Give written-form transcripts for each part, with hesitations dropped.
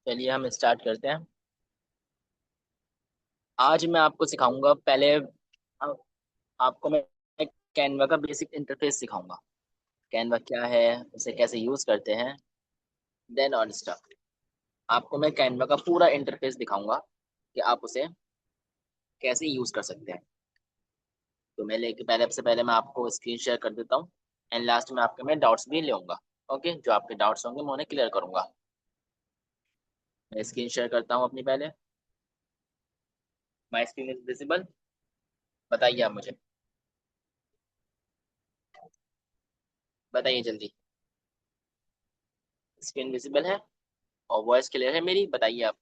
चलिए हम स्टार्ट करते हैं। आज मैं आपको सिखाऊंगा। पहले आपको मैं कैनवा का बेसिक इंटरफेस सिखाऊंगा। कैनवा क्या है, उसे कैसे यूज करते हैं। देन ऑन स्टार्ट आपको मैं कैनवा का पूरा इंटरफेस दिखाऊंगा कि आप उसे कैसे यूज कर सकते हैं। तो मैं लेके पहले सबसे पहले मैं आपको स्क्रीन शेयर कर देता हूँ। एंड लास्ट में आपके मैं डाउट्स भी लूंगा। ओके, जो आपके डाउट्स होंगे मैं उन्हें क्लियर करूंगा। मैं स्क्रीन शेयर करता हूँ अपनी पहले। My screen is visible. बताइए आप मुझे, बताइए जल्दी। स्क्रीन विजिबल है और वॉइस क्लियर है मेरी, बताइए आप।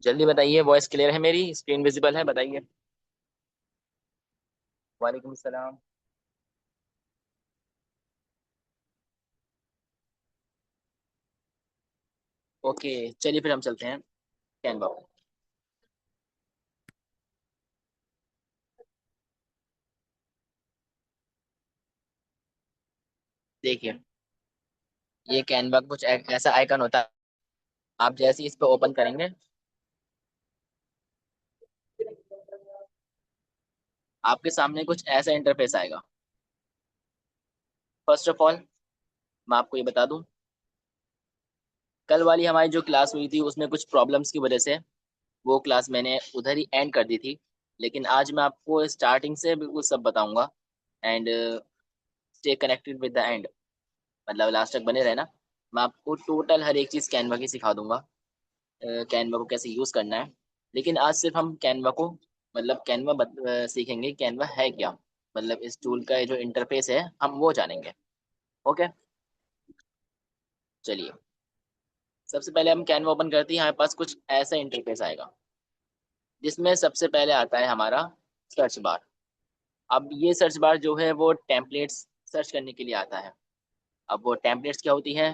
जल्दी बताइए, वॉइस क्लियर है मेरी, स्क्रीन विजिबल है, बताइए। वालेकुम सलाम। ओके, चलिए फिर हम चलते हैं कैनवा पर। देखिए, ये कैनवा कुछ ऐसा आइकन होता है। आप जैसे ही इस पर ओपन करेंगे, आपके सामने कुछ ऐसा इंटरफेस आएगा। फर्स्ट ऑफ ऑल मैं आपको ये बता दूं, कल वाली हमारी जो क्लास हुई थी उसमें कुछ प्रॉब्लम्स की वजह से वो क्लास मैंने उधर ही एंड कर दी थी। लेकिन आज मैं आपको स्टार्टिंग से बिल्कुल सब बताऊंगा। And stay connected with the end, मतलब लास्ट तक बने रहना। मैं आपको टोटल हर एक चीज़ कैनवा की सिखा दूंगा। कैनवा को कैसे यूज़ करना है। लेकिन आज सिर्फ हम कैनवा को, मतलब कैनवा सीखेंगे कैनवा है क्या। मतलब इस टूल का ये जो इंटरफेस है हम वो जानेंगे। ओके, चलिए। सबसे पहले हम कैनवा ओपन करते हैं, हमारे पास कुछ ऐसा इंटरफेस आएगा जिसमें सबसे पहले आता है हमारा सर्च बार। अब ये सर्च बार जो है वो टेम्पलेट्स सर्च करने के लिए आता है। अब वो टेम्पलेट्स क्या होती है?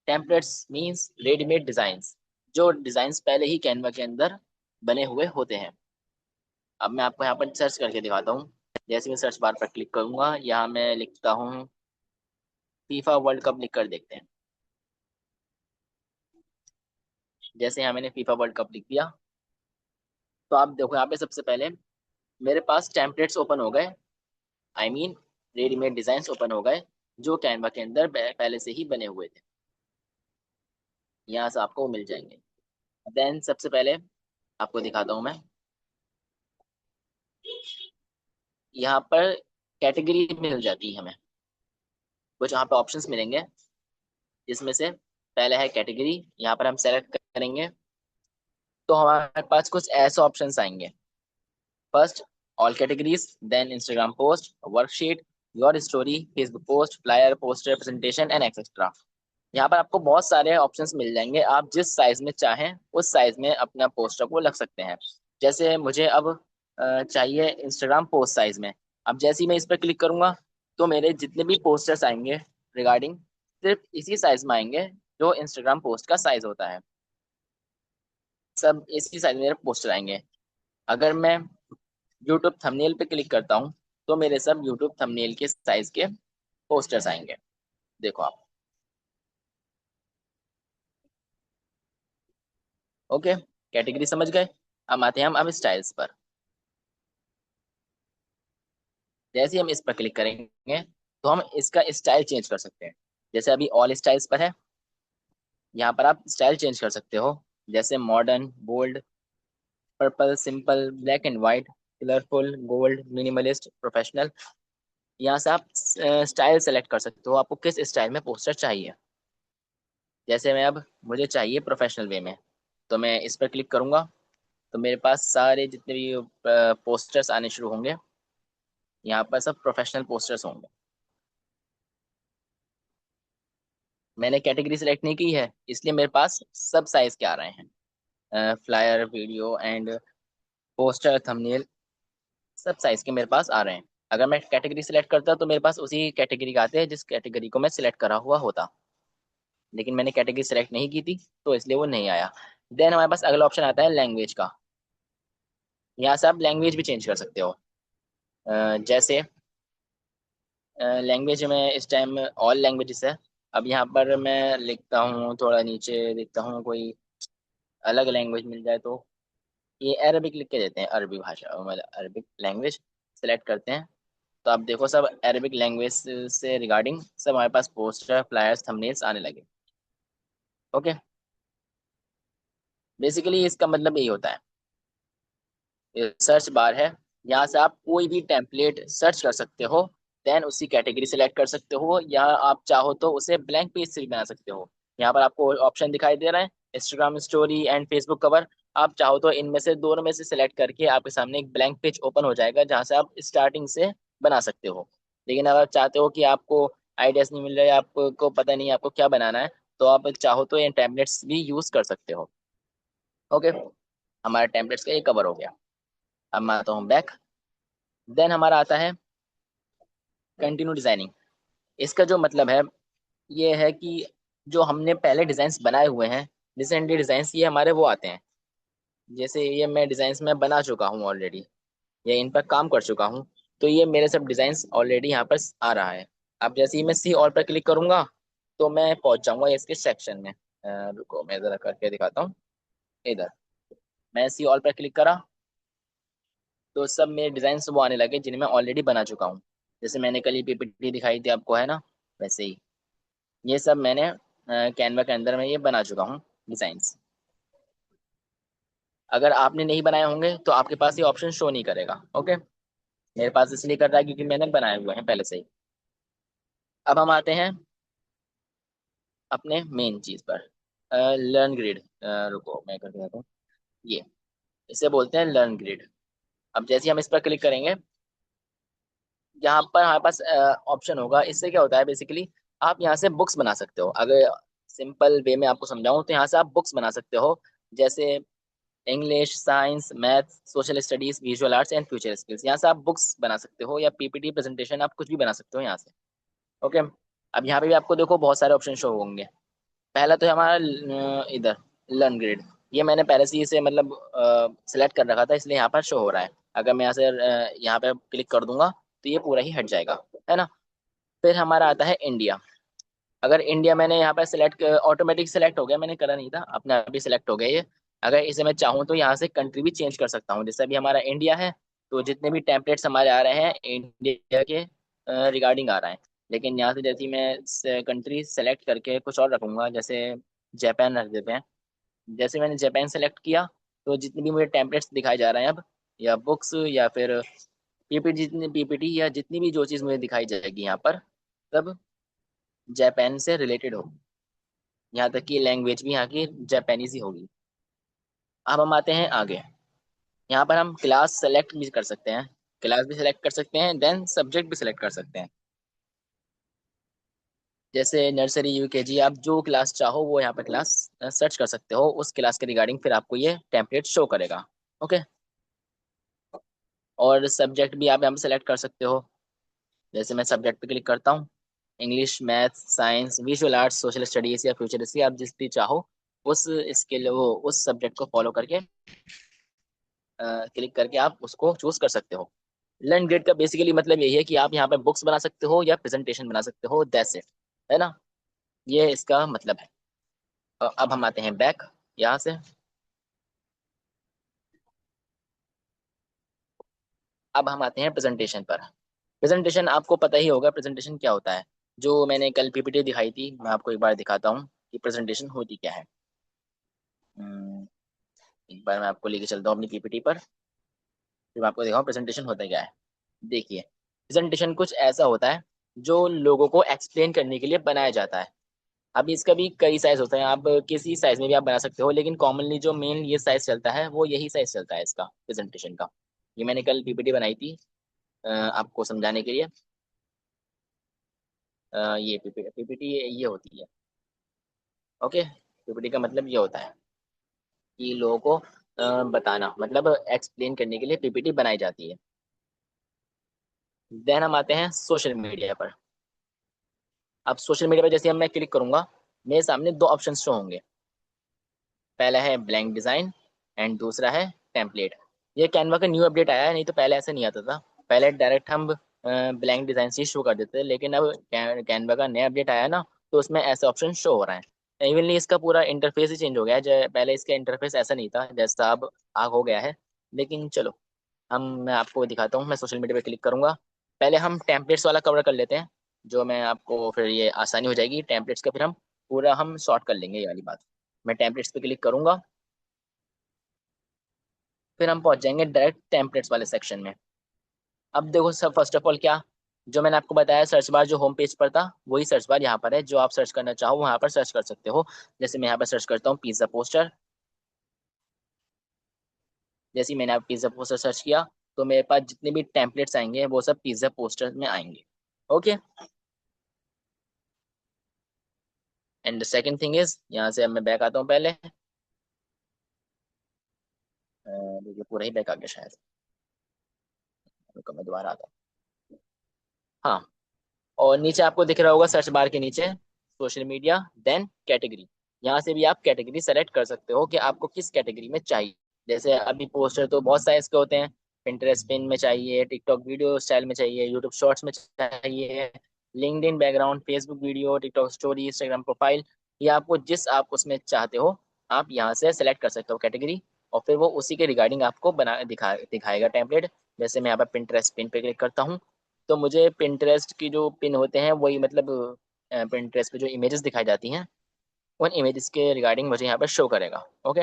टेम्पलेट्स मींस रेडीमेड डिजाइन्स, जो डिजाइन्स पहले ही कैनवा के अंदर बने हुए होते हैं। अब मैं आपको यहाँ पर सर्च करके दिखाता हूँ। जैसे मैं सर्च बार पर क्लिक करूंगा, यहाँ मैं लिखता हूँ फीफा वर्ल्ड कप, लिख कर देखते हैं। जैसे यहाँ मैंने फीफा वर्ल्ड कप लिख दिया, तो आप देखो यहाँ पे सबसे पहले मेरे पास टेम्पलेट्स ओपन हो गए। I mean readymade designs open हो गए, जो कैनवा के अंदर पहले से ही बने हुए थे। यहाँ से आपको वो मिल जाएंगे। देन सबसे पहले आपको दिखाता हूँ मैं। यहाँ पर कैटेगरी मिल जाती है हमें, कुछ यहाँ पे ऑप्शंस मिलेंगे जिसमें से पहला है कैटेगरी। यहाँ पर हम सेलेक्ट करेंगे तो हमारे पास कुछ ऐसे ऑप्शंस आएंगे। First, all categories. Then Instagram post, worksheet, your story, Facebook post, flyer, poster, presentation and etcetera. यहाँ पर आपको बहुत सारे ऑप्शंस मिल जाएंगे, आप जिस साइज में चाहें उस साइज में अपना पोस्टर को लग सकते हैं। जैसे मुझे अब चाहिए इंस्टाग्राम पोस्ट साइज में। अब जैसे ही मैं इस पर क्लिक करूंगा तो मेरे जितने भी पोस्टर्स आएंगे रिगार्डिंग, सिर्फ इसी साइज में आएंगे जो इंस्टाग्राम पोस्ट का साइज होता है। सब इसी साइज में मेरे पोस्टर आएंगे। अगर मैं यूट्यूब थंबनेल पे क्लिक करता हूँ तो मेरे सब यूट्यूब थंबनेल के साइज के पोस्टर्स आएंगे। देखो आप। ओके, कैटेगरी समझ गए। अब आते हैं हम अब स्टाइल्स पर। जैसे ही हम इस पर क्लिक करेंगे तो हम इसका स्टाइल चेंज कर सकते हैं। जैसे अभी ऑल स्टाइल्स पर है, यहाँ पर आप स्टाइल चेंज कर सकते हो। जैसे modern, bold, purple, simple, black and white, colourful, gold, minimalist, professional. यहाँ से आप स्टाइल सेलेक्ट कर सकते हो, आपको किस स्टाइल में पोस्टर चाहिए। जैसे मैं अब मुझे चाहिए प्रोफेशनल वे में, तो मैं इस पर क्लिक करूंगा तो मेरे पास सारे जितने भी पोस्टर्स आने शुरू होंगे। यहाँ पर सब प्रोफेशनल पोस्टर्स होंगे। मैंने कैटेगरी सेलेक्ट नहीं की है इसलिए मेरे पास सब साइज के आ रहे हैं। Flyer, video and poster, thumbnail, सब साइज के मेरे पास आ रहे हैं। अगर मैं कैटेगरी सिलेक्ट करता तो मेरे पास उसी कैटेगरी का आते हैं जिस कैटेगरी को मैं सिलेक्ट करा हुआ होता। लेकिन मैंने कैटेगरी सेलेक्ट नहीं की थी तो इसलिए वो नहीं आया। देन हमारे पास अगला ऑप्शन आता है लैंग्वेज का। यहाँ से आप लैंग्वेज भी चेंज कर सकते हो। जैसे लैंग्वेज में इस टाइम ऑल लैंग्वेजेस है। अब यहाँ पर मैं लिखता हूँ, थोड़ा नीचे लिखता हूँ, कोई अलग लैंग्वेज मिल जाए तो ये अरबिक लिख के देते हैं, अरबी भाषा मतलब अरबिक लैंग्वेज सेलेक्ट करते हैं। तो आप देखो सब अरबिक लैंग्वेज से रिगार्डिंग सब हमारे पास पोस्टर, फ्लायर्स, थंबनेल्स आने लगे। ओके, बेसिकली इसका मतलब यही होता है। सर्च बार है, यहाँ से आप कोई भी टेम्पलेट सर्च कर सकते हो, देन उसी कैटेगरी सेलेक्ट कर सकते हो, या आप चाहो तो उसे ब्लैंक पेज से भी बना सकते हो। यहाँ पर आपको ऑप्शन दिखाई दे रहा है, Instagram story and Facebook cover. आप चाहो तो इनमें से दोनों में से सिलेक्ट करके आपके सामने एक ब्लैंक पेज ओपन हो जाएगा, जहाँ से आप स्टार्टिंग से बना सकते हो। लेकिन अगर आप चाहते हो कि आपको आइडियाज नहीं मिल रहे, आपको पता नहीं आपको क्या बनाना है, तो आप चाहो तो ये टेम्पलेट्स भी यूज कर सकते हो। ओके, हमारा टेम्पलेट्स का ये कवर हो गया। अब मैं आता हूँ बैक। देन हमारा आता है कंटिन्यू डिजाइनिंग। इसका जो मतलब है ये है कि जो हमने पहले डिजाइन्स बनाए हुए हैं, रिसेंटली डिजाइन्स, ये हमारे वो आते हैं। जैसे ये मैं डिजाइन्स में बना चुका हूँ ऑलरेडी, या इन पर काम कर चुका हूँ, तो ये मेरे सब डिजाइन्स ऑलरेडी यहाँ पर आ रहा है। अब जैसे ही मैं सी ऑल पर क्लिक करूंगा तो मैं पहुंच जाऊंगा इसके सेक्शन में। रुको मैं जरा करके दिखाता हूँ। इधर मैं सी ऑल पर क्लिक करा तो सब मेरे डिजाइन वो आने लगे जिन्हें मैं ऑलरेडी बना चुका हूँ। जैसे मैंने कल ही पीपीटी दिखाई थी आपको, है ना, वैसे ही ये सब मैंने कैनवा के अंदर में ये बना चुका हूँ डिजाइन्स। अगर आपने नहीं बनाए होंगे तो आपके पास ये ऑप्शन शो नहीं करेगा। ओके, मेरे पास इसलिए कर रहा है क्योंकि मैंने बनाए हुए हैं पहले से ही। अब हम आते हैं अपने मेन चीज पर, लर्न ग्रिड। रुको मैं करके देता हूँ। ये इसे बोलते हैं लर्न ग्रिड। अब जैसे ही हम इस पर क्लिक करेंगे, यहाँ पर हमारे पास ऑप्शन होगा। इससे क्या होता है बेसिकली, आप यहाँ से बुक्स बना सकते हो। अगर सिंपल वे में आपको समझाऊं तो यहाँ से आप बुक्स बना सकते हो। जैसे English, science, math, social studies, visual arts and future skills, यहाँ से आप बुक्स बना सकते हो, या पीपीटी प्रेजेंटेशन आप कुछ भी बना सकते हो यहाँ से। ओके, अब यहाँ पे भी आपको देखो बहुत सारे ऑप्शन शो होंगे। पहला तो है हमारा इधर लर्न ग्रिड। ये मैंने पहले से ही इसे मतलब सिलेक्ट कर रखा था, इसलिए यहाँ पर शो हो रहा है। अगर मैं यहाँ से यहाँ पे क्लिक कर दूंगा तो ये पूरा ही हट जाएगा, है ना। फिर हमारा आता है इंडिया। अगर इंडिया मैंने यहाँ पर सिलेक्ट, ऑटोमेटिक सिलेक्ट हो गया, मैंने करा नहीं था, अपने आप ही सिलेक्ट हो गया ये। अगर इसे मैं चाहूँ तो यहाँ से कंट्री भी चेंज कर सकता हूँ। जैसे अभी हमारा इंडिया है, तो जितने भी टेम्पलेट्स हमारे आ रहे हैं इंडिया के रिगार्डिंग आ रहे हैं। लेकिन यहाँ से जैसे ही मैं कंट्री सेलेक्ट करके कुछ और रखूंगा, जैसे जापान रख देते हैं। जैसे मैंने जापान सेलेक्ट किया, तो जितने भी मुझे टेम्पलेट्स दिखाए जा रहे हैं अब, या बुक्स या फिर पीपीटी, जितनी पीपीटी या जितनी भी जो चीज़ मुझे दिखाई जाएगी यहाँ पर, सब जापान से रिलेटेड हो। यहाँ तक कि लैंग्वेज भी यहाँ की जापानीज ही होगी। अब हम आते हैं आगे। यहाँ पर हम क्लास सेलेक्ट भी कर सकते हैं, क्लास भी सेलेक्ट कर सकते हैं, देन सब्जेक्ट भी सेलेक्ट कर सकते हैं। जैसे नर्सरी, यूकेजी, आप जो क्लास चाहो वो यहाँ पर क्लास सर्च कर सकते हो, उस क्लास के रिगार्डिंग फिर आपको ये टेम्पलेट शो करेगा। ओके, और सब्जेक्ट भी आप यहाँ पर सेलेक्ट कर सकते हो। जैसे मैं सब्जेक्ट पे क्लिक करता हूँ, English, math, science, visual arts, social studies या फ्यूचर स्टडी, आप जिस भी चाहो उस इसके लिए वो उस सब्जेक्ट को फॉलो करके क्लिक करके आप उसको चूज कर सकते हो। लर्न ग्रेड का बेसिकली मतलब यही है कि आप यहाँ पे बुक्स बना सकते हो या प्रेजेंटेशन बना सकते हो, दैट्स इट, है ना। ये इसका मतलब है। अब हम आते हैं बैक यहाँ से। अब हम आते हैं प्रेजेंटेशन पर। प्रेजेंटेशन आपको पता ही होगा प्रेजेंटेशन क्या होता है। जो मैंने कल पीपीटी दिखाई थी, मैं आपको एक बार दिखाता हूँ कि प्रेजेंटेशन होती क्या है। हम्म, एक बार मैं आपको लेके चलता हूँ अपनी पीपीटी पर, फिर मैं आपको दिखाऊँ प्रेजेंटेशन होता क्या है। देखिए, प्रेजेंटेशन कुछ ऐसा होता है जो लोगों को एक्सप्लेन करने के लिए बनाया जाता है। अभी इसका भी कई साइज होते हैं, आप किसी साइज में भी आप बना सकते हो, लेकिन कॉमनली जो मेन ये साइज चलता है वो यही साइज चलता है इसका प्रेजेंटेशन का। ये मैंने कल पीपीटी बनाई थी आपको समझाने के लिए। ये पीपीटी पीपीटी ये होती है। ओके, पीपीटी का मतलब ये होता है कि लोगों को बताना, मतलब एक्सप्लेन करने के लिए पीपीटी बनाई जाती है। देन हम आते हैं सोशल मीडिया पर। अब सोशल मीडिया पर जैसे हम मैं क्लिक करूंगा, मेरे सामने दो ऑप्शन शो होंगे। पहला है ब्लैंक डिजाइन एंड दूसरा है टेम्पलेट। ये कैनवा का न्यू अपडेट आया है, नहीं तो पहले ऐसा नहीं आता था। पहले डायरेक्ट हम ब्लैंक डिजाइन से शो कर देते थे, लेकिन अब कैनवा का नया अपडेट आया है ना, तो उसमें ऐसे ऑप्शन शो हो रहा है। इवनली इसका पूरा इंटरफेस ही चेंज हो गया है। पहले इसका इंटरफेस ऐसा नहीं था जैसा अब हो गया है। लेकिन चलो, मैं आपको दिखाता हूँ। मैं सोशल मीडिया पे क्लिक करूंगा। पहले हम टेम्पलेट्स वाला कवर कर लेते हैं, जो मैं आपको फिर ये आसानी हो जाएगी टेम्पलेट्स का, फिर हम पूरा हम सॉर्ट कर लेंगे ये वाली बात। मैं टेम्पलेट्स पे क्लिक करूंगा, फिर हम पहुंच जाएंगे डायरेक्ट टेम्पलेट्स वाले सेक्शन में। अब देखो सब, फर्स्ट ऑफ ऑल क्या, जो मैंने आपको बताया सर्च बार जो होम पेज पर था, वही सर्च बार यहाँ पर है। जो आप सर्च करना चाहो वहाँ पर सर्च कर सकते हो। जैसे मैं यहाँ पर सर्च करता हूँ पिज्जा पोस्टर। जैसे ही मैंने आप पिज्जा पोस्टर सर्च किया, तो मेरे पास जितने भी टेम्पलेट्स आएंगे वो सब पिज्जा पोस्टर में आएंगे। Okay. And the second thing is, यहाँ से अब मैं बैक आता हूँ पहले। देखिए पूरा ही बैक आ गया शायद। रुको, मैं दोबारा आता हूँ। हाँ, और नीचे आपको दिख रहा होगा सर्च बार के नीचे सोशल मीडिया देन कैटेगरी। यहाँ से भी आप कैटेगरी सेलेक्ट कर सकते हो कि आपको किस कैटेगरी में चाहिए। जैसे अभी पोस्टर तो बहुत साइज के होते हैं। पिंटरेस्ट पिन में चाहिए, टिकटॉक वीडियो स्टाइल में चाहिए, यूट्यूब शॉर्ट्स में चाहिए, LinkedIn background, Facebook video, TikTok story, Instagram profile. ये आपको जिस आप उसमें चाहते हो, आप यहाँ से सेलेक्ट कर सकते हो कैटेगरी। और फिर वो उसी के रिगार्डिंग आपको दिखाएगा टेम्पलेट। जैसे मैं यहाँ पर पिंटरेस्ट पिन पे क्लिक करता हूँ, तो मुझे पिंटरेस्ट की जो पिन होते हैं वही, मतलब पिंटरेस्ट पे जो इमेजेस दिखाई जाती हैं, उन इमेजेस के रिगार्डिंग मुझे यहाँ पर शो करेगा। ओके।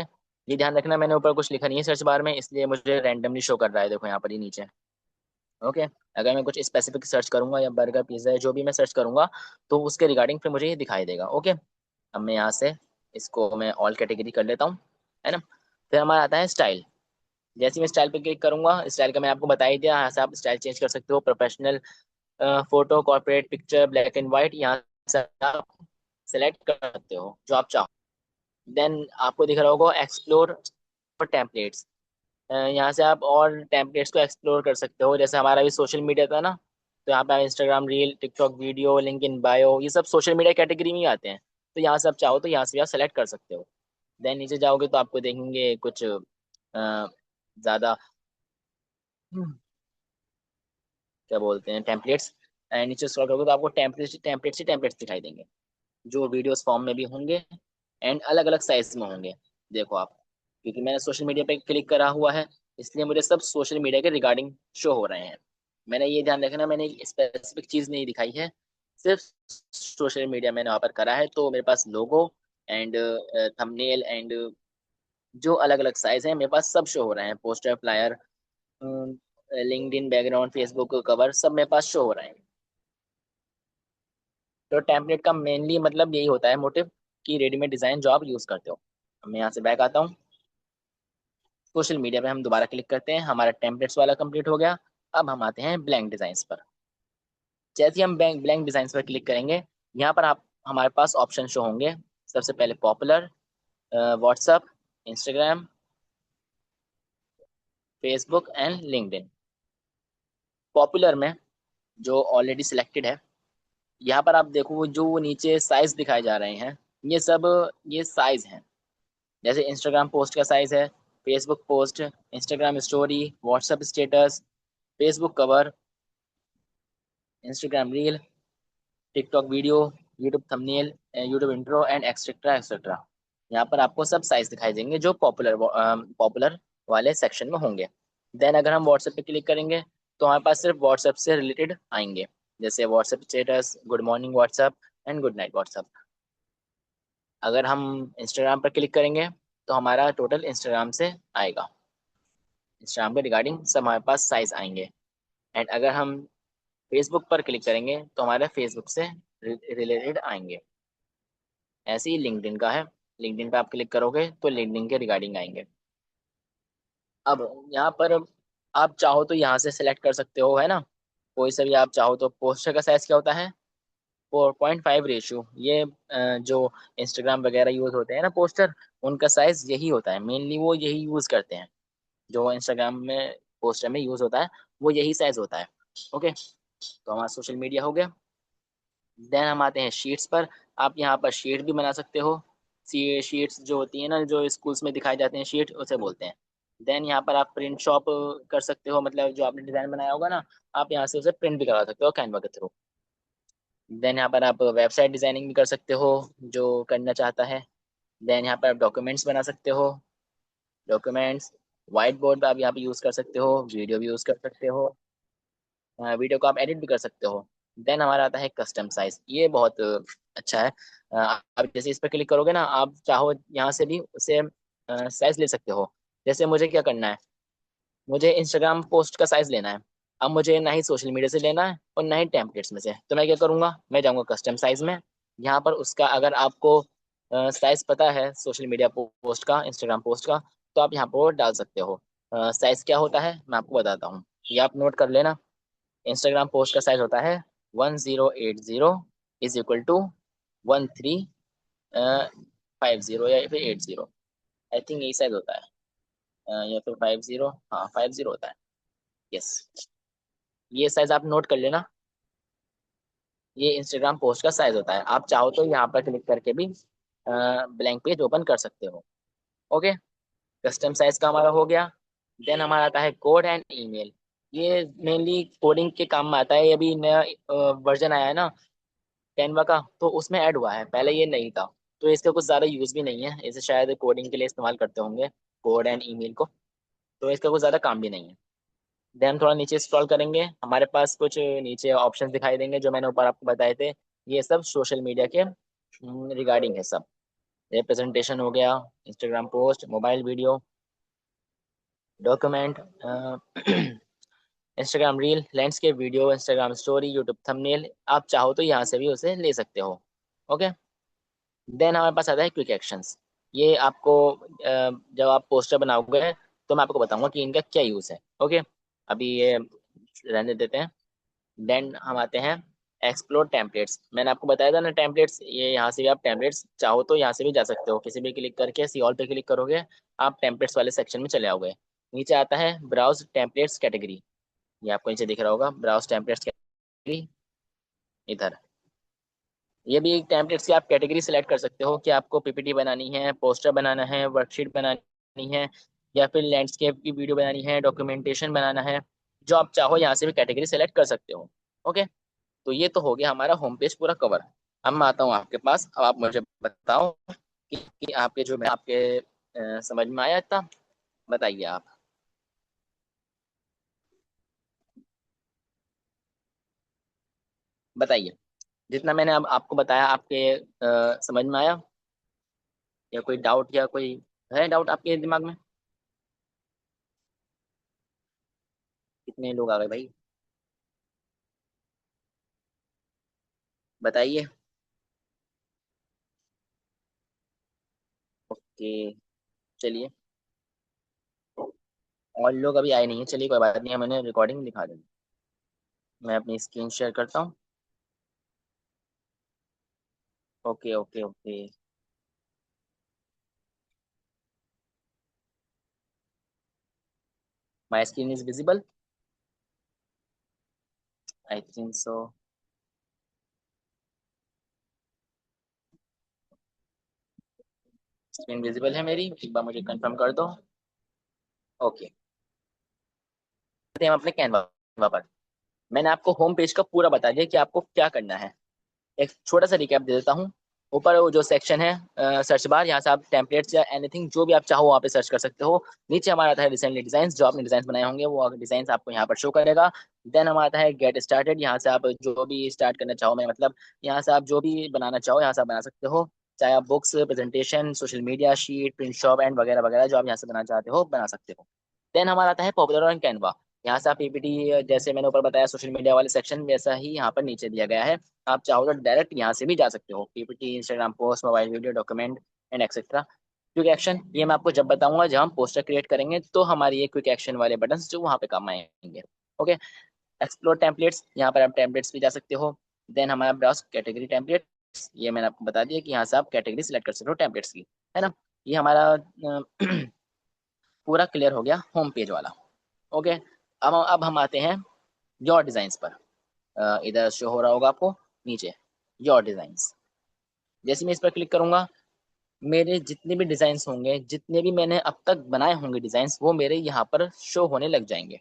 ये ध्यान रखना, मैंने ऊपर कुछ लिखा नहीं है सर्च बार में, इसलिए मुझे रैंडमली शो कर रहा है, देखो यहाँ पर ही नीचे। ओके। अगर मैं कुछ स्पेसिफिक सर्च करूंगा या बर्गर पिज्जा जो भी मैं सर्च करूंगा, तो उसके रिगार्डिंग फिर मुझे ये दिखाई देगा। ओके। अब मैं यहाँ से इसको मैं ऑल कैटेगरी कर लेता हूँ, है ना। फिर हमारा आता है स्टाइल। जैसे ही मैं स्टाइल पे क्लिक करूंगा, स्टाइल का मैं आपको बता ही दिया, यहाँ से आप स्टाइल चेंज कर सकते हो। Professional, photo, corporate picture, black and white, यहाँ से आप सेलेक्ट कर सकते हो जो आप चाहो। देन आपको दिख रहा होगा एक्सप्लोर फॉर टेम्पलेट्स। यहाँ से आप और टेम्पलेट्स को एक्सप्लोर कर सकते हो। जैसे हमारा भी सोशल मीडिया था ना, तो यहाँ पे Instagram reel, TikTok video, link in bio, ये सब सोशल मीडिया कैटेगरी में ही आते हैं। तो यहाँ से आप चाहो तो यहाँ से भी आप सेलेक्ट कर सकते हो। देन नीचे जाओगे तो आपको देखेंगे कुछ ज़्यादा, क्या बोलते हैं, टेम्पलेट्स। एंड नीचे स्क्रॉल करोगे तो आपको टेम्पलेट्स टेम्पलेट्स ही टेम्पलेट्स दिखाई देंगे, जो वीडियोस फॉर्म में भी होंगे एंड अलग अलग साइज में होंगे। देखो आप, क्योंकि मैंने सोशल मीडिया पे क्लिक करा हुआ है, इसलिए मुझे सब सोशल मीडिया के रिगार्डिंग शो हो रहे हैं। मैंने ये ध्यान रखना, मैंने एक स्पेसिफिक चीज नहीं दिखाई है, सिर्फ सोशल मीडिया मैंने वहाँ पर करा है। तो मेरे पास लोगो एंड थंबनेल एंड जो अलग अलग साइज है मेरे पास सब शो हो रहे हैं। Poster, flyer, LinkedIn background, Facebook cover, सब मेरे पास शो हो रहे हैं। तो टेम्पलेट का मेनली मतलब यही होता है मोटिव, कि रेडीमेड डिजाइन जो आप यूज करते हो। अब मैं यहाँ से बैक आता हूँ। सोशल मीडिया पे हम दोबारा क्लिक करते हैं, हमारा टेम्पलेट्स वाला कंप्लीट हो गया। अब हम आते हैं ब्लैंक डिजाइन पर। जैसे ही हम ब्लैंक ब्लैंक डिजाइन पर क्लिक करेंगे, यहाँ पर आप हमारे पास ऑप्शन शो होंगे। सबसे पहले popular, WhatsApp, Instagram, Facebook and LinkedIn. Popular में जो ऑलरेडी सिलेक्टेड है, यहाँ पर आप देखो जो वो नीचे साइज दिखाए जा रहे हैं, ये सब ये साइज हैं। जैसे इंस्टाग्राम पोस्ट का साइज है, Facebook post, Instagram story, WhatsApp status, Facebook cover, Instagram reel, TikTok video, YouTube thumbnail, YouTube intro and etcetera etcetera. यहाँ पर आपको सब साइज दिखाई देंगे जो पॉपुलर वाले सेक्शन में होंगे। देन अगर हम व्हाट्सएप पे क्लिक करेंगे, तो हमारे पास सिर्फ व्हाट्सएप से रिलेटेड आएंगे। जैसे WhatsApp status, good morning WhatsApp and good night WhatsApp. अगर हम इंस्टाग्राम पर क्लिक करेंगे, तो हमारा टोटल इंस्टाग्राम से आएगा। इंस्टाग्राम के रिगार्डिंग सब हमारे पास साइज आएंगे। एंड अगर हम फेसबुक पर क्लिक करेंगे, तो हमारे फेसबुक से रिलेटेड आएंगे। ऐसे ही लिंक्डइन का है, लिंक्डइन पे आप क्लिक करोगे तो लिंक्डइन के रिगार्डिंग आएंगे। अब यहाँ पर आप चाहो तो यहाँ से सेलेक्ट कर सकते हो, है ना। कोई सा भी आप चाहो तो। पोस्टर का साइज क्या होता है, 4.5 रेशियो। ये जो इंस्टाग्राम वगैरह यूज होते हैं ना पोस्टर, उनका साइज यही होता है। मेनली वो यही यूज करते हैं, जो इंस्टाग्राम में पोस्टर में यूज होता है, वो यही साइज होता है। ओके। तो हमारा सोशल मीडिया हो गया। देन हम आते हैं शीट्स पर। आप यहाँ पर शीट भी बना सकते हो। शीट्स जो होती है ना, जो स्कूल्स में दिखाई जाते हैं शीट, उसे बोलते हैं। देन यहाँ पर आप प्रिंट शॉप कर सकते हो, मतलब जो आपने डिजाइन बनाया होगा ना, आप यहाँ से उसे प्रिंट भी करवा सकते हो कैनवा के थ्रू। देन यहाँ पर आप वेबसाइट डिजाइनिंग भी कर सकते हो जो करना चाहता है। देन यहाँ पर आप डॉक्यूमेंट्स बना सकते हो, डॉक्यूमेंट्स, व्हाइट बोर्ड आप यहाँ पे यूज कर सकते हो, वीडियो भी यूज कर सकते हो, वीडियो को आप एडिट भी कर सकते हो। देन हमारा आता है कस्टम साइज, ये बहुत अच्छा है। आप जैसे इस पर क्लिक करोगे ना, आप चाहो यहाँ से भी उसे साइज ले सकते हो। जैसे मुझे क्या करना है, मुझे इंस्टाग्राम पोस्ट का साइज लेना है। अब मुझे ना ही सोशल मीडिया से लेना है और ना ही टेम्पलेट्स में से, तो मैं क्या करूंगा, मैं जाऊंगा कस्टम साइज में। यहाँ पर उसका अगर आपको साइज पता है सोशल मीडिया पोस्ट का, इंस्टाग्राम पोस्ट का, तो आप यहाँ पर वो डाल सकते हो। साइज क्या होता है मैं आपको बताता हूँ, ये आप नोट कर लेना। इंस्टाग्राम पोस्ट का साइज होता है 1080 इज इक्वल टू 1350 या फिर 80, आई थिंक यही साइज होता है। या फिर 50, हाँ 50 होता है। यस, ये साइज आप नोट कर लेना। ये इंस्टाग्राम पोस्ट का साइज होता है। आप चाहो तो यहाँ पर क्लिक करके भी ब्लैंक पेज ओपन कर सकते हो। ओके, कस्टम साइज का हमारा हो गया। देन हमारा आता है कोड एंड ईमेल। ये मेनली कोडिंग के काम में आता है। ये अभी नया वर्जन आया है ना कैनवा का, तो उसमें ऐड हुआ है, पहले ये नहीं था। तो इसका कुछ ज़्यादा यूज़ भी नहीं है, इसे शायद कोडिंग के लिए इस्तेमाल करते होंगे, कोड एंड ईमेल को। तो इसका कुछ ज़्यादा काम भी नहीं है। देन थोड़ा नीचे स्क्रॉल करेंगे, हमारे पास कुछ नीचे ऑप्शन दिखाई देंगे जो मैंने ऊपर आपको बताए थे। ये सब सोशल मीडिया के रिगार्डिंग है सब। ये प्रेजेंटेशन हो गया, Instagram post, mobile video, document, Instagram reel, landscape video, Instagram story, YouTube thumbnail. आप चाहो तो यहाँ से भी उसे ले सकते हो। ओके, देन हमारे पास आता है क्विक एक्शंस। ये आपको जब आप पोस्टर बनाओगे तो मैं आपको बताऊंगा कि इनका क्या यूज़ है। ओके, अभी ये रहने देते हैं। देन हम आते हैं एक्सप्लोर टेम्पलेट्स। मैंने आपको बताया था ना टेम्पलेट्स, ये यहाँ से भी आप टेम्पलेट्स चाहो तो यहाँ से भी जा सकते हो। किसी भी क्लिक करके सी ऑल पे क्लिक करोगे, आप टेम्पलेट्स वाले सेक्शन में चले आओगे। नीचे आता है ब्राउज टेम्पलेट्स कैटेगरी, ये आपको नीचे दिख रहा होगा ब्राउज टेम्पलेट्स कैटेगरी, इधर। ये भी एक टेम्पलेट्स की आप कैटेगरी सेलेक्ट कर सकते हो कि आपको पीपीटी बनानी है, पोस्टर बनाना है, वर्कशीट बनानी है, या फिर लैंडस्केप की वीडियो बनानी है, डॉक्यूमेंटेशन बनाना है। जो आप चाहो यहाँ से भी कैटेगरी सेलेक्ट कर सकते हो। ओके, तो ये तो हो गया हमारा होम पेज पूरा कवर। अब मैं आता हूँ आपके पास, अब आप मुझे बताओ कि आपके जो मैं आपके समझ में आया था, बताइए आप। बताइए, जितना मैंने अब आपको बताया आपके समझ में आया, या कोई डाउट, या कोई है डाउट आपके दिमाग में? कितने लोग आ गए भाई, बताइए। ओके, चलिए, और लोग अभी आए नहीं है, चलिए कोई बात नहीं है, मैंने रिकॉर्डिंग दिखा दी। मैं अपनी स्क्रीन शेयर करता हूँ। Okay okay okay, my screen is visible, I think so. Screen visible है मेरी, एक बार मुझे कंफर्म कर दो। ओके, हम अपने कैनवा पर। मैंने आपको होम पेज का पूरा बता दिया कि आपको क्या करना है। एक छोटा सा रिकैप दे देता हूँ। ऊपर वो जो सेक्शन है सर्च बार, यहाँ से आप टेम्पलेट्स या एनीथिंग जो भी आप चाहो वहाँ पे सर्च कर सकते हो। नीचे हमारा आता है रिसेंटली डिजाइन, जो आपने डिजाइन बनाए होंगे वो डिजाइन आपको यहाँ पर शो करेगा। देन हमारा आता है गेट स्टार्टेड, यहाँ से आप जो भी स्टार्ट करना चाहो, मैं मतलब यहाँ से आप जो भी बनाना चाहो यहाँ से आप बना सकते हो। चाहे आप books, presentation, social media, sheet, print shop and वगैरह वगैरह जो आप यहाँ से बनाना चाहते हो बना सकते हो। देन हमारा आता है पॉपुलर ऑन कैनवा। यहाँ से आप पीपीटी, जैसे मैंने ऊपर बताया सोशल मीडिया वाले सेक्शन, वैसा ही यहाँ पर नीचे दिया गया है। आप चाहो तो डायरेक्ट यहाँ से भी जा सकते हो, PPT, Instagram post, mobile video, document and etcetera. Quick action ये मैं आपको जब बताऊंगा जब हम पोस्टर क्रिएट करेंगे, तो हमारी ये क्विक एक्शन वाले बटन जो वहाँ पे काम आएंगे। ओके, एक्सप्लोर टेम्पलेट्स, यहाँ पर आप टेम्पलेट्स भी जा सकते हो। देन हमारा ब्राउज कैटेगरी टेम्पलेट्स, ये मैंने आपको बता दिया कि यहाँ से आप कैटेगरी सिलेक्ट कर सकते हो टेम्पलेट्स की, है ना। ये हमारा पूरा क्लियर हो गया होम पेज वाला। ओके, अब हम आते हैं योर डिजाइन्स पर। इधर शो हो रहा होगा आपको नीचे योर डिजाइन्स। जैसे मैं इस पर क्लिक करूंगा, मेरे जितने भी डिजाइन होंगे, जितने भी मैंने अब तक बनाए होंगे डिजाइन, वो मेरे यहाँ पर शो होने लग जाएंगे।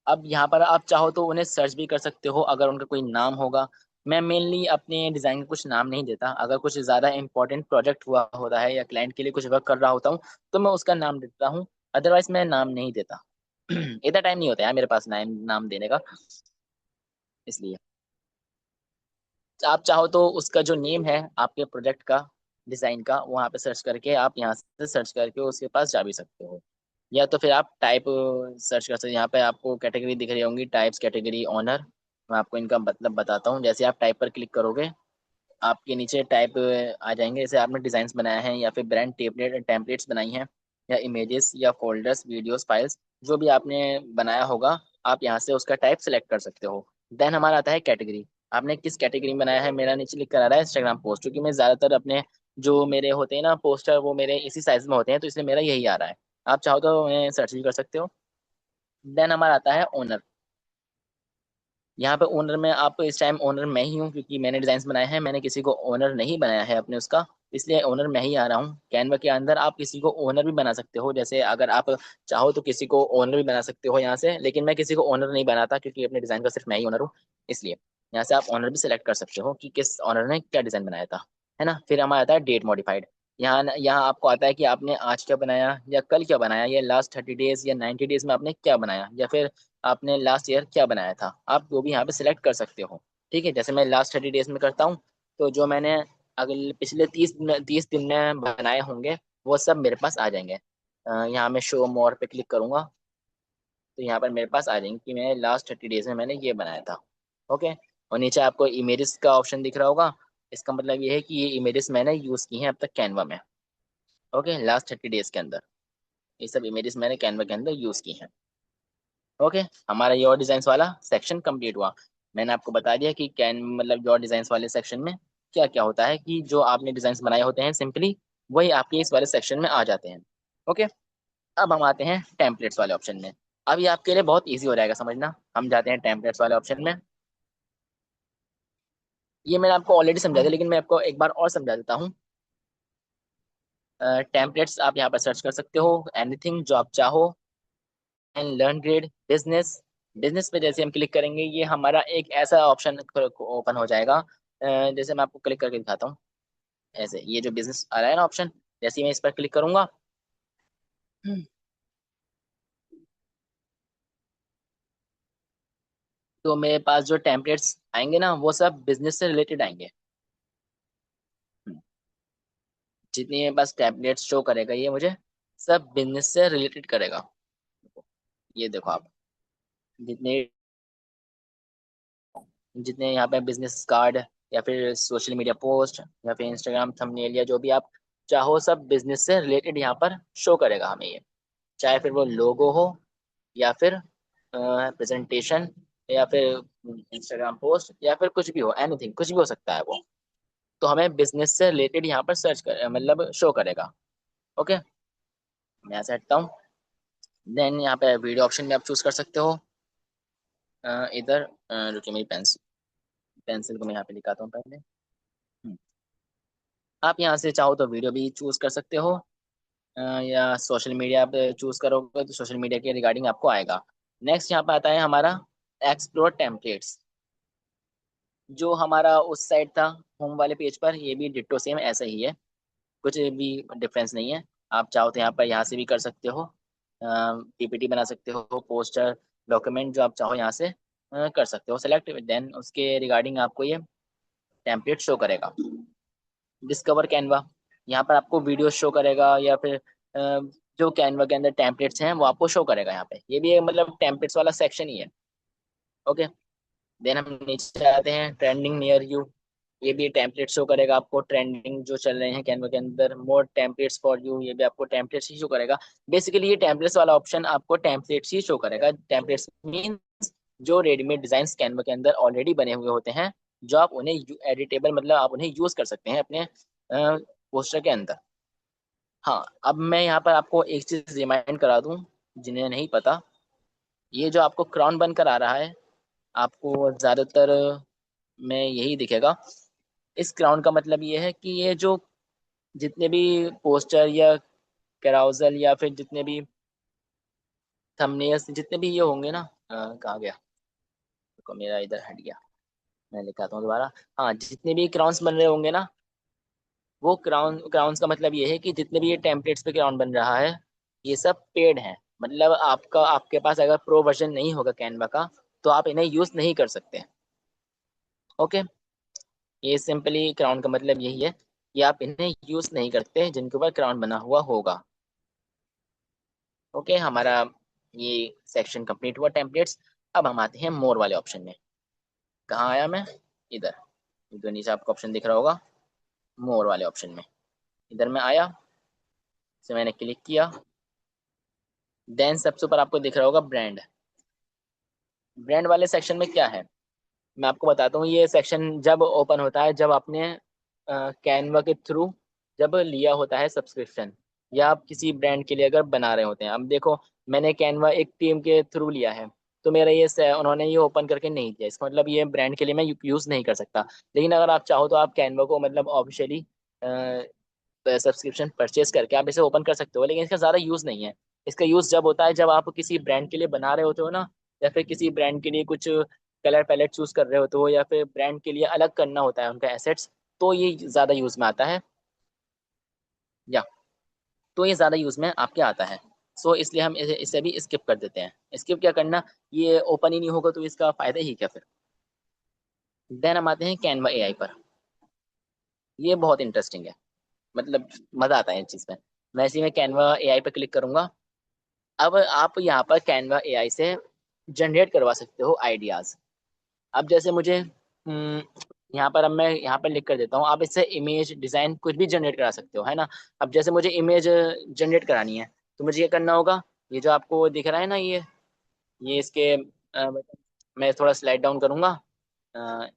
अब यहाँ पर आप चाहो तो उन्हें सर्च भी कर सकते हो अगर उनका कोई नाम होगा। मैं मेनली अपने डिजाइन का कुछ नाम नहीं देता। अगर कुछ ज्यादा इंपॉर्टेंट प्रोजेक्ट हुआ होता है या क्लाइंट के लिए कुछ वर्क कर रहा होता हूँ तो मैं उसका नाम देता हूँ। अदरवाइज मैं नाम नहीं देता। इतना टाइम नहीं होता है मेरे पास नाम नाम देने का, इसलिए। आप चाहो तो उसका जो नेम है आपके प्रोजेक्ट का, डिजाइन का, वहाँ पे सर्च करके आप यहाँ से सर्च करके उसके पास जा भी सकते हो। या तो फिर आप टाइप सर्च कर सकते हो। यहाँ पे आपको कैटेगरी दिख रही होंगी, टाइप्स, कैटेगरी, ऑनर। मैं आपको इनका मतलब बताता हूँ। जैसे आप टाइप पर क्लिक करोगे, आपके नीचे टाइप आ जाएंगे। जैसे आपने डिजाइन बनाया है या फिर ब्रांड टेम्पलेट्स बनाई हैं, या इमेजेस या फोल्डर्स, वीडियोस, फाइल्स, जो भी आपने बनाया होगा, आप यहाँ से उसका टाइप सेलेक्ट कर सकते हो। देन हमारा आता है कैटेगरी। आपने किस कैटेगरी में बनाया है, मेरा नीचे लिख कर आ रहा है इंस्टाग्राम पोस्ट, क्योंकि मैं ज्यादातर अपने जो मेरे होते हैं ना पोस्टर, वो मेरे इसी साइज में होते हैं, तो इसलिए मेरा यही आ रहा है। आप चाहो तो सर्च भी कर सकते हो। देन हमारा आता है ओनर। यहाँ पे ओनर में आप इस टाइम ओनर मैं ही हूँ, क्योंकि मैंने डिजाइन बनाए हैं, मैंने किसी को ओनर नहीं बनाया है अपने उसका, इसलिए ओनर मैं ही आ रहा हूँ। कैनवा के अंदर आप किसी को ओनर भी बना सकते हो। जैसे अगर आप चाहो तो किसी को ओनर भी बना सकते हो यहाँ से, लेकिन मैं किसी को ओनर नहीं बनाता क्योंकि अपने डिजाइन का सिर्फ मैं ही ओनर हूँ, इसलिए। यहाँ से आप ओनर भी सिलेक्ट कर सकते हो कि किस ओनर ने क्या डिजाइन बनाया था, है ना। फिर हमारा आता है डेट मॉडिफाइड। यहाँ यहाँ आपको आता है कि आपने आज क्या बनाया, या कल क्या बनाया, या लास्ट 30 डेज या 90 डेज में आपने क्या बनाया, या फिर आपने लास्ट ईयर क्या बनाया था। आप वो भी यहाँ पे सिलेक्ट कर सकते हो। ठीक है, जैसे मैं लास्ट 30 डेज में करता हूँ, तो जो मैंने अगले पिछले 30 दिन में बनाए होंगे, वो सब मेरे पास आ जाएंगे। यहाँ मैं शो मोर पे क्लिक करूंगा, तो यहाँ पर मेरे पास आ जाएंगे कि मैं लास्ट 30 डेज में मैंने ये बनाया था। ओके। और नीचे आपको इमेजेस का ऑप्शन दिख रहा होगा। इसका मतलब ये है कि ये इमेजेस मैंने यूज की हैं अब तक कैनवा में। ओके, लास्ट 30 डेज के अंदर ये सब इमेजेस मैंने कैनवा के अंदर यूज की हैं। ओके। हमारा योर डिजाइन्स वाला सेक्शन कंप्लीट हुआ। मैंने आपको बता दिया कि कैन मतलब योर डिजाइन्स वाले सेक्शन में क्या क्या होता है, कि जो आपने डिजाइन्स बनाए होते हैं सिंपली, वही आपके इस वाले सेक्शन में आ जाते हैं। ओके। अब हम आते हैं टेम्पलेट्स वाले ऑप्शन में। अब ये आपके लिए बहुत ईजी हो जाएगा समझना। हम जाते हैं टेम्पलेट्स वाले ऑप्शन में। ये मैंने आपको ऑलरेडी समझा दिया, लेकिन मैं आपको एक बार और समझा देता हूँ। टेम्पलेट्स आप यहाँ पर सर्च कर सकते हो, एनीथिंग जो आप चाहो। And learn grade business. Business पे जैसे हम क्लिक करेंगे, ये हमारा एक ऐसा ऑप्शन ओपन हो जाएगा। जैसे मैं आपको क्लिक करके दिखाता हूँ। ऐसे ये जो बिजनेस आ रहा है ना ऑप्शन, जैसे ही मैं इस पर क्लिक करूंगा, तो मेरे पास जो टेम्पलेट्स आएंगे ना, वो सब बिजनेस से रिलेटेड आएंगे। जितनी मेरे पास टेम्पलेट्स शो करेगा ये मुझे, सब बिजनेस से रिलेटेड करेगा। ये देखो आप, जितने जितने यहाँ पे बिजनेस कार्ड, या फिर सोशल मीडिया पोस्ट, या फिर इंस्टाग्राम थंबनेल, या जो भी आप चाहो, सब बिजनेस से रिलेटेड यहाँ पर शो करेगा हमें ये। चाहे फिर वो लोगो हो, या फिर प्रेजेंटेशन, या फिर इंस्टाग्राम पोस्ट, या फिर कुछ भी हो, एनीथिंग, कुछ भी हो सकता है वो। तो हमें बिजनेस से रिलेटेड यहाँ पर सर्च कर मतलब शो करेगा। ओके। मैं ऐसे हटता हूँ। देन यहाँ पे वीडियो ऑप्शन में आप चूज कर सकते हो। इधर रुकिए, मेरी पेंसिल पेंसिल को मैं यहाँ पे दिखाता हूँ पहले। हम्म, आप यहाँ से चाहो तो वीडियो भी चूज कर सकते हो। या सोशल मीडिया पे चूज करोगे तो सोशल मीडिया के रिगार्डिंग आपको आएगा। नेक्स्ट यहाँ पे आता है हमारा एक्सप्लोर टेम्पलेट्स। जो हमारा उस साइड था होम वाले पेज पर, ये भी डिट्टो सेम ऐसा ही है, कुछ भी डिफरेंस नहीं है। आप चाहो तो यहाँ पर यहाँ से भी कर सकते हो। पीपीटी बना सकते हो, पोस्टर, डॉक्यूमेंट, जो आप चाहो यहाँ से कर सकते हो सेलेक्ट। देन उसके रिगार्डिंग आपको ये टेम्पलेट शो करेगा। डिस्कवर कैनवा, यहाँ पर आपको वीडियो शो करेगा, या फिर जो कैनवा के अंदर टेम्पलेट्स हैं वो आपको शो करेगा यहाँ पे। ये भी मतलब टेम्पलेट्स वाला सेक्शन ही है। ओके। देन हम नीचे आते हैं ट्रेंडिंग नियर यू। ये भी टेम्पलेट शो करेगा आपको, ट्रेंडिंग जो चल रहे हैं कैनवा के अंदर। मोर टेम्पलेट्स फॉर यू, ये भी आपको टेम्पलेट्स ही शो करेगा। बेसिकली ये टेम्पलेट्स वाला ऑप्शन आपको टेम्पलेट्स ही शो करेगा। टेम्पलेट्स मीन्स जो रेडीमेड डिजाइन कैनवा के अंदर ऑलरेडी बने हुए होते हैं, जो आप उन्हें एडिटेबल मतलब आप उन्हें यूज कर सकते हैं अपने पोस्टर के अंदर। हाँ, अब मैं यहाँ पर आपको एक चीज रिमाइंड करा दूं, जिन्हें नहीं पता। ये जो आपको क्राउन बनकर आ रहा है, आपको ज्यादातर में यही दिखेगा। इस क्राउन का मतलब ये है कि ये जो जितने भी पोस्टर या कैराउजल या फिर जितने भी थंबनेल्स जितने भी ये होंगे ना, कहाँ गया, देखो मेरा इधर हट गया, मैं लिखाता हूँ दोबारा। हाँ, जितने भी क्राउन्स बन रहे होंगे ना, वो क्राउन्स का मतलब ये है कि जितने भी ये टेम्पलेट्स पे क्राउन बन रहा है, ये सब पेड हैं। मतलब आपके पास अगर प्रो वर्जन नहीं होगा कैनवा का, तो आप इन्हें यूज नहीं कर सकते। ओके, ये सिंपली क्राउन का मतलब यही है कि आप इन्हें यूज नहीं करते जिनके ऊपर क्राउन बना हुआ होगा। ओके, हमारा ये सेक्शन कंप्लीट हुआ टेम्पलेट्स। अब हम आते हैं मोर वाले ऑप्शन में। कहाँ आया मैं? इधर, जो नीचे आपको ऑप्शन दिख रहा होगा, मोर वाले ऑप्शन में। इधर मैं आया, से मैंने क्लिक किया। देन सबसे ऊपर आपको दिख रहा होगा ब्रांड। ब्रांड वाले सेक्शन में क्या है, मैं आपको बताता हूँ। ये सेक्शन जब ओपन होता है, जब आपने कैनवा के थ्रू जब लिया होता है सब्सक्रिप्शन, या आप किसी ब्रांड के लिए अगर बना रहे होते हैं। अब देखो, मैंने कैनवा एक टीम के थ्रू लिया है, तो मेरा उन्होंने ये ओपन करके नहीं दिया, इसका मतलब ये ब्रांड के लिए मैं यूज़ नहीं कर सकता। लेकिन अगर आप चाहो तो आप कैनवा को मतलब ऑफिशियली सब्सक्रिप्शन परचेज करके आप इसे ओपन कर सकते हो, लेकिन इसका ज़्यादा यूज़ नहीं है। इसका यूज़ जब होता है जब आप किसी ब्रांड के लिए बना रहे होते हो ना, या फिर किसी ब्रांड के लिए कुछ कलर पैलेट चूज कर रहे होते हो, या फिर ब्रांड के लिए अलग करना होता है उनका एसेट्स, तो ये ज़्यादा यूज़ में आता है। या तो ये ज़्यादा यूज़ में आपके आता है। सो इसलिए हम इसे भी स्किप कर देते हैं। स्किप क्या करना, ये ओपन ही नहीं होगा तो इसका फ़ायदा ही क्या फिर। देन हम आते हैं कैनवा एआई पर। ये बहुत इंटरेस्टिंग है, मतलब मज़ा आता है इस चीज़ में। वैसे ही मैं कैनवा एआई पर क्लिक करूंगा। अब आप यहाँ पर कैनवा एआई से जनरेट करवा सकते हो आइडियाज़। अब जैसे मुझे यहाँ पर, अब मैं यहाँ पर लिख कर देता हूँ, आप इससे इमेज डिज़ाइन कुछ भी जनरेट करा सकते हो, है ना। अब जैसे मुझे इमेज जनरेट करानी है, तो मुझे ये करना होगा। ये जो आपको दिख रहा है ना, ये इसके मैं थोड़ा स्लाइड डाउन करूंगा। अ,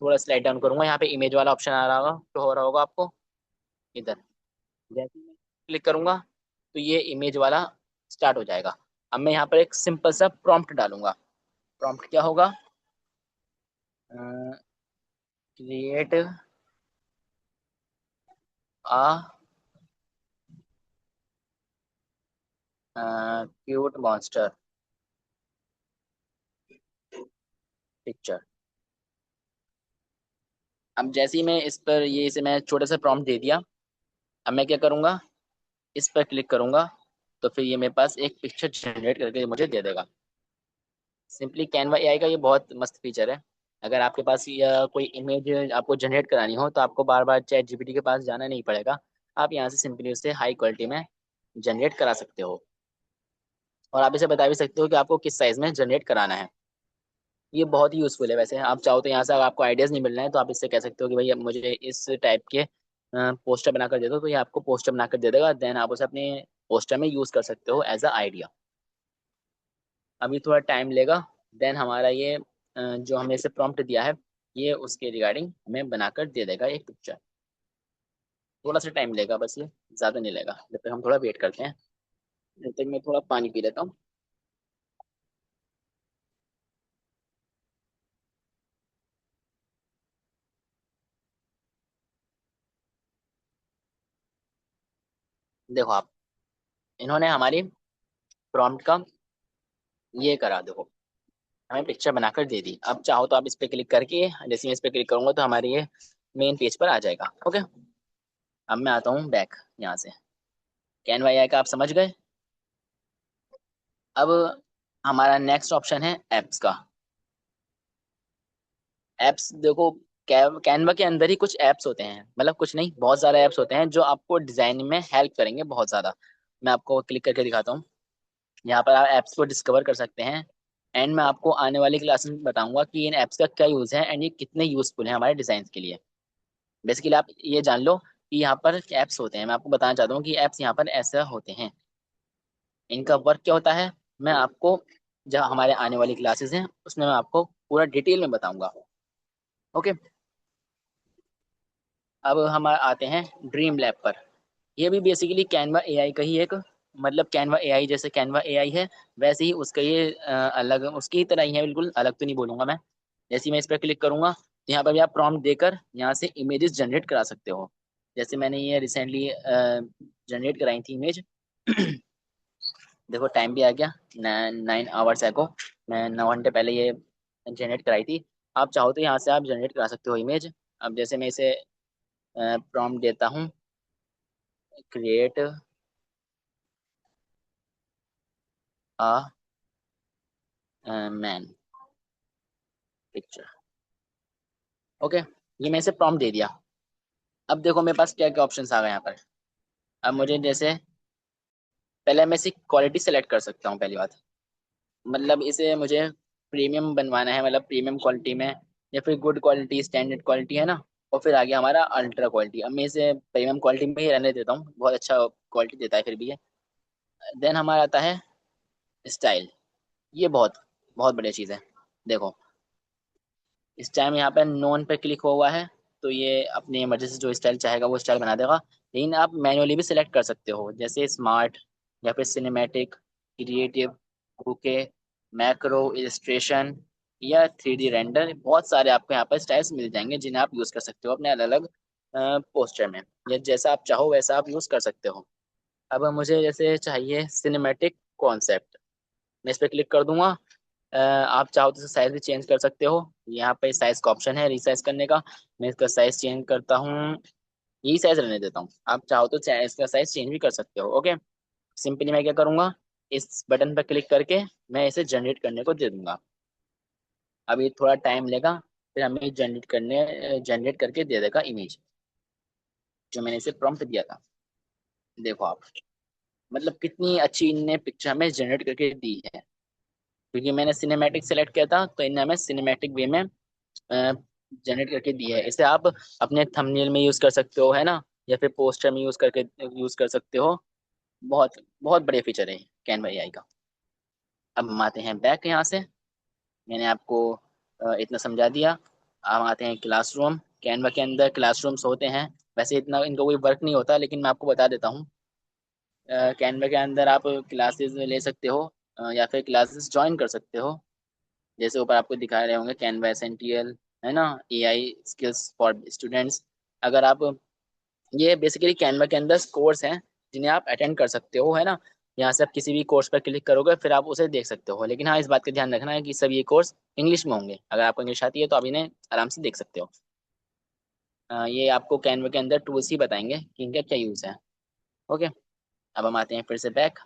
थोड़ा स्लाइड डाउन करूंगा, यहाँ पे इमेज वाला ऑप्शन आ रहा होगा, तो हो रहा होगा आपको इधर। जैसे ही मैं क्लिक करूंगा, तो ये इमेज वाला स्टार्ट हो जाएगा। अब मैं यहाँ पर एक सिंपल सा प्रॉम्प्ट डालूंगा। प्रॉम्प्ट क्या होगा? Create a cute monster picture. अब जैसे ही मैं इस पर ये इसे मैं छोटा सा प्रॉम्प्ट दे दिया, अब मैं क्या करूंगा, इस पर क्लिक करूंगा, तो फिर ये मेरे पास एक पिक्चर जनरेट करके मुझे दे देगा। सिंपली कैनवा एआई का ये बहुत मस्त फीचर है। अगर आपके पास या कोई इमेज आपको जनरेट करानी हो, तो आपको बार बार चैट जीपीटी के पास जाना नहीं पड़ेगा। आप यहाँ से सिंपली उससे हाई क्वालिटी में जनरेट करा सकते हो, और आप इसे बता भी सकते हो कि आपको किस साइज में जनरेट कराना है। ये बहुत ही यूजफुल है। वैसे आप चाहो तो यहाँ से, अगर आपको आइडियाज नहीं मिल रहे हैं, तो आप इससे कह सकते हो कि भाई अब मुझे इस टाइप के पोस्टर बनाकर दे दो, तो ये आपको पोस्टर बनाकर दे देगा। देन आप उसे अपने पोस्टर में यूज कर सकते हो एज अ आइडिया। अभी थोड़ा टाइम लेगा। देन हमारा ये जो हमने इसे प्रॉम्प्ट दिया है, ये उसके रिगार्डिंग हमें बनाकर दे देगा एक पिक्चर। थोड़ा सा टाइम लेगा बस, ये ज़्यादा नहीं लेगा। जब तक हम थोड़ा वेट करते हैं, जब तक मैं थोड़ा पानी पी लेता हूँ। देखो आप, इन्होंने हमारी प्रॉम्प्ट का ये करा, देखो हमें पिक्चर बनाकर दे दी। अब चाहो तो आप इस पे क्लिक करके, जैसे मैं इस पे क्लिक करूंगा, तो हमारे ये मेन पेज पर आ जाएगा। ओके, अब मैं आता हूँ बैक यहाँ से। कैनवा एआई का आप समझ गए। अब हमारा नेक्स्ट ऑप्शन है एप्स का। एप्स देखो, कैनवा के अंदर ही कुछ एप्स होते हैं, मतलब कुछ नहीं, बहुत सारे एप्स होते हैं जो आपको डिजाइन में हेल्प करेंगे बहुत ज्यादा। मैं आपको क्लिक करके दिखाता हूँ। यहाँ पर आप एप्स को डिस्कवर कर सकते हैं। एंड मैं आपको आने वाली क्लास में बताऊंगा कि इन एप्स का क्या यूज है, एंड ये कितने यूजफुल है हमारे डिजाइन के लिए। बेसिकली आप ये जान लो कि यहाँ पर एप्स होते हैं। मैं आपको बताना चाहता हूँ कि एप्स यहाँ पर ऐसा होते हैं, इनका वर्क क्या होता है। मैं आपको, जब हमारे आने वाली क्लासेस हैं उसमें मैं आपको पूरा डिटेल में बताऊंगा। ओके, अब हम आते हैं ड्रीम लैब पर। ये भी बेसिकली कैनवा एआई का ही एक, मतलब कैनवा एआई जैसे कैनवा एआई है, वैसे ही उसका ये अलग उसकी ही तरह ही है, बिल्कुल अलग तो नहीं बोलूंगा मैं। जैसे ही मैं इस पर क्लिक करूंगा, तो यहाँ पर भी आप प्रॉम्प्ट देकर यहाँ से इमेजेस जनरेट करा सकते हो। जैसे मैंने ये रिसेंटली जनरेट कराई थी इमेज। देखो टाइम भी आ गया, 9 आवर्स एगो, मैं 9 घंटे पहले ये जनरेट कराई थी। आप चाहो तो यहाँ से आप जनरेट करा सकते हो इमेज। अब जैसे मैं इसे प्रॉम्प्ट देता हूँ, create a man picture. Okay, ये मैं इसे प्रॉम्प्ट दे दिया। अब देखो मेरे पास क्या क्या ऑप्शंस आ गए यहाँ पर। अब मुझे जैसे पहले मैं इसकी क्वालिटी सेलेक्ट कर सकता हूँ पहली बात। मतलब इसे मुझे प्रीमियम बनवाना है, मतलब प्रीमियम क्वालिटी में, या फिर गुड क्वालिटी, स्टैंडर्ड क्वालिटी है ना। और फिर आ गया हमारा अल्ट्रा क्वालिटी। अब मैं इसे प्रीमियम क्वालिटी में ही रहने देता हूँ, बहुत अच्छा क्वालिटी देता है फिर भी ये। देन हमारा आता है स्टाइल। ये बहुत बहुत बढ़िया चीज़ है। देखो इस टाइम यहाँ पे नॉन पे क्लिक हुआ है, तो ये अपनी इमरजेंसी जो स्टाइल चाहेगा वो स्टाइल बना देगा। लेकिन आप मैनुअली भी सिलेक्ट कर सकते हो, जैसे स्मार्ट, या फिर cinematic, creative, okay, macro, illustration, या 3D रेंडर। बहुत सारे आपको यहाँ पर स्टाइल्स मिल जाएंगे जिन्हें आप यूज़ कर सकते हो अपने अलग अलग पोस्टर में, या जैसा आप चाहो वैसा आप यूज़ कर सकते हो। अब मुझे जैसे चाहिए सिनेमैटिक कॉन्सेप्ट, मैं इस पर क्लिक कर दूंगा। आप चाहो तो साइज भी चेंज कर सकते हो। यहाँ पे साइज का ऑप्शन है रिसाइज करने का। मैं इसका साइज चेंज करता हूँ, यही साइज रहने देता हूँ। आप चाहो तो इसका साइज चेंज भी कर सकते हो। ओके, सिंपली मैं क्या करूंगा, इस बटन पर क्लिक करके मैं इसे जनरेट करने को दे दूंगा। अब ये थोड़ा टाइम लेगा, फिर हमें जनरेट करके दे देगा इमेज जो मैंने इसे प्रॉम्प्ट दिया था। देखो आप, मतलब कितनी अच्छी इनने पिक्चर हमें जनरेट करके दी है। क्योंकि मैंने सिनेमैटिक सेलेक्ट किया था, तो इन्हें हमें सिनेमैटिक वे में जनरेट करके दी है। इसे आप अपने थंबनेल में यूज कर सकते हो, है ना, या फिर पोस्टर में यूज कर सकते हो। बहुत बहुत बढ़िया फीचर है कैनवा एआई का। अब हम आते हैं बैक यहाँ से। मैंने आपको इतना समझा दिया। अब आते हैं क्लासरूम। कैनवा के अंदर क्लासरूम्स होते हैं, वैसे इतना इनका कोई वर्क नहीं होता, लेकिन मैं आपको बता देता हूँ। कैनवा के अंदर आप क्लासेस ले सकते हो, या फिर क्लासेस ज्वाइन कर सकते हो। जैसे ऊपर आपको दिखा रहे होंगे कैनवा एसेंटियल, है ना, एआई स्किल्स फॉर स्टूडेंट्स। अगर आप, ये बेसिकली कैनवा के अंदर कोर्स हैं जिन्हें आप अटेंड कर सकते हो, है ना। यहाँ से आप किसी भी कोर्स पर क्लिक करोगे फिर आप उसे देख सकते हो। लेकिन हाँ, इस बात का ध्यान रखना है कि सब ये कोर्स इंग्लिश में होंगे। अगर आपको इंग्लिश आती है तो आप इन्हें आराम से देख सकते हो। ये आपको कैनवा के अंदर टूल्स ही बताएंगे कि इनका क्या यूज़ है। ओके, अब हम आते हैं फिर से बैक।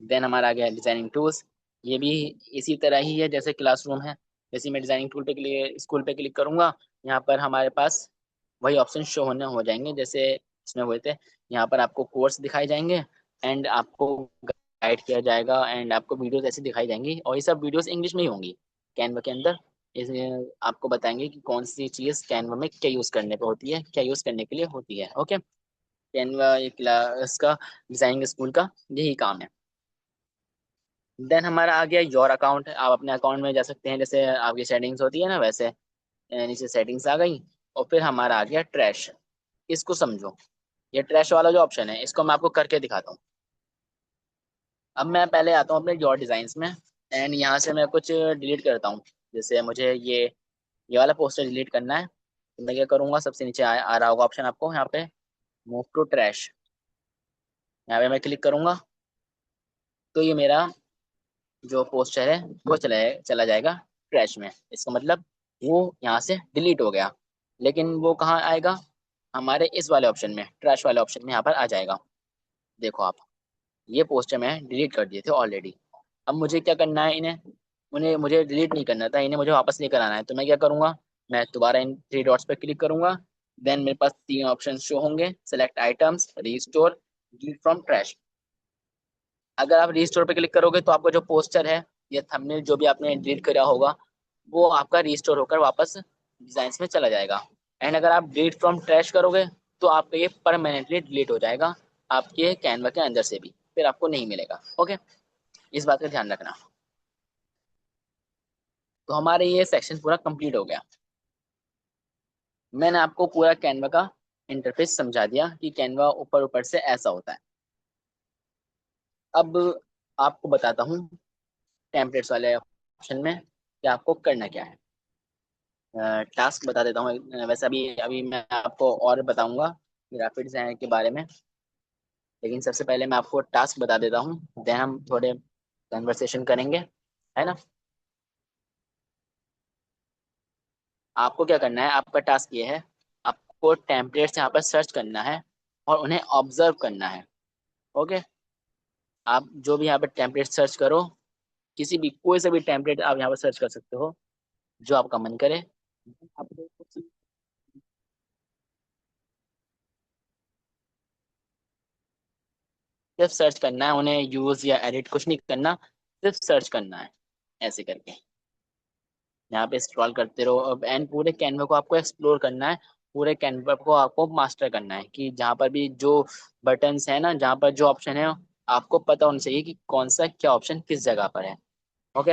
देन हमारा आ गया डिजाइनिंग टूल्स। ये भी इसी तरह ही है जैसे क्लासरूम है। जैसे मैं डिजाइनिंग टूल पे क्लिक, स्कूल पे क्लिक करूंगा, यहाँ पर हमारे पास वही ऑप्शन शो होने हो जाएंगे जैसे इसमें हुए थे। यहाँ पर आपको कोर्स दिखाए जाएंगे, एंड आपको गाइड किया जाएगा, एंड आपको वीडियोस ऐसी दिखाई जाएंगी, और ये सब वीडियोस इंग्लिश में ही होंगी कैनवा के अंदर। इसमें आपको बताएंगे कि कौन सी चीज़ कैनवा में क्या यूज़ करने पे होती है, क्या यूज़ करने के लिए होती है। ओके, कैनवा एक क्लास का, डिजाइनिंग स्कूल का यही काम है। देन हमारा आ गया योर अकाउंट। आप अपने अकाउंट में जा सकते हैं, जैसे आपकी सेटिंग्स होती है ना वैसे। नीचे सेटिंग्स आ गई, और फिर हमारा आ गया ट्रैश। इसको समझो, ये ट्रैश वाला जो ऑप्शन है इसको मैं आपको करके दिखाता हूँ। अब मैं पहले आता हूँ अपने योर डिजाइन्स में, एंड यहाँ से मैं कुछ डिलीट करता हूँ। जैसे मुझे ये वाला पोस्टर डिलीट करना है, तो मैं क्या करूँगा, सबसे नीचे आ रहा होगा ऑप्शन आपको यहाँ पे, मूव टू ट्रैश। यहाँ पे मैं क्लिक करूंगा, तो ये मेरा जो पोस्टर है वो चला जाएगा ट्रैश में। इसका मतलब वो यहाँ से डिलीट हो गया। लेकिन वो कहाँ आएगा, हमारे इस वाले ऑप्शन में, ट्रैश वाले ऑप्शन में यहाँ पर आ जाएगा। देखो आप, ये पोस्टर मैं डिलीट कर दिए थे ऑलरेडी। अब मुझे क्या करना है, इन्हें उन्हें मुझे डिलीट नहीं करना था, इन्हें मुझे वापस लेकर आना है। तो मैं क्या करूंगा, मैं दोबारा इन 3 डॉट्स पर क्लिक करूंगा। देन मेरे पास 3 ऑप्शन शो होंगे, select items, restore, delete from trash. अगर आप रीस्टोर पे क्लिक करोगे तो आपका जो पोस्टर है या थंबनेल जो भी आपने डिलीट करा होगा, वो आपका रीस्टोर होकर वापस डिजाइन्स में चला जाएगा। एंड अगर आप डिलीट फ्रॉम ट्रैश करोगे तो आपका ये परमानेंटली डिलीट हो जाएगा आपके कैनवा के अंदर से भी, फिर आपको नहीं मिलेगा। ओके, इस बात का ध्यान रखना। तो हमारे ये सेक्शन पूरा कंप्लीट हो गया। मैंने आपको पूरा कैनवा का इंटरफेस समझा दिया कि कैनवा ऊपर ऊपर से ऐसा होता है। अब आपको बताता हूँ टेम्पलेट्स वाले ऑप्शन में कि आपको करना क्या है। टास्क बता देता हूँ। वैसे अभी अभी मैं आपको और बताऊंगा ग्राफिक डिजाइनर के बारे में। लेकिन सबसे पहले मैं आपको टास्क बता देता हूँ, देन हम थोड़े कन्वर्सेशन करेंगे, है ना। आपको क्या करना है, आपका टास्क ये है, आपको टेम्पलेट्स यहाँ पर सर्च करना है और उन्हें ऑब्जर्व करना है। ओके। आप जो भी यहाँ पर टेम्पलेट सर्च करो, किसी भी कोई सा भी टेम्पलेट आप यहाँ पर सर्च कर सकते हो, जो आपका मन करे। आपको सिर्फ सर्च करना है, उन्हें यूज या एडिट कुछ नहीं करना, सिर्फ सर्च करना है, ऐसे करके यहाँ पे स्क्रॉल करते रहो। अब एंड पूरे कैनवा को आपको एक्सप्लोर करना है, पूरे कैनवा को आपको मास्टर करना है, कि जहाँ पर भी जो बटन्स है ना, जहाँ पर जो ऑप्शन है, आपको पता होना चाहिए कि कौन सा क्या ऑप्शन किस जगह पर है। ओके।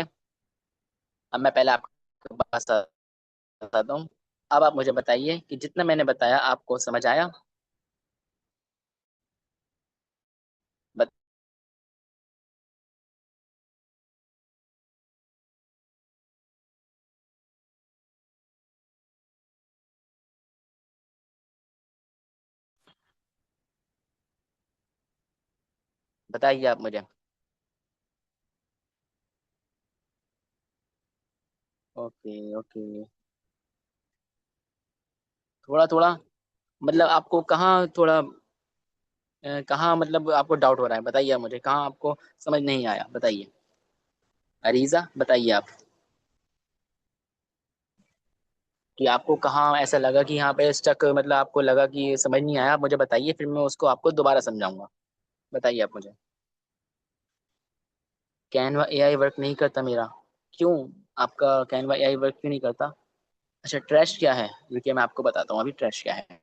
अब मैं पहले आपको बताता हूँ। अब आप मुझे बताइए कि जितना मैंने बताया आपको समझ आया। बताइए आप मुझे। Okay okay. थोड़ा थोड़ा मतलब आपको कहाँ थोड़ा कहाँ मतलब आपको डाउट हो रहा है, बताइए आप मुझे, कहाँ आपको समझ नहीं आया, बताइए। अरीजा बताइए आप, कि आपको कहाँ ऐसा लगा कि यहाँ पे स्टक, मतलब आपको लगा कि ये समझ नहीं आया, आप मुझे बताइए, फिर मैं उसको आपको दोबारा समझाऊंगा। बताइए आप मुझे। कैनवा एआई वर्क नहीं करता मेरा? क्यों? आपका कैनवा एआई वर्क क्यों नहीं करता? अच्छा, ट्रैश क्या है, रुकिए मैं आपको बताता हूँ अभी ट्रैश क्या है।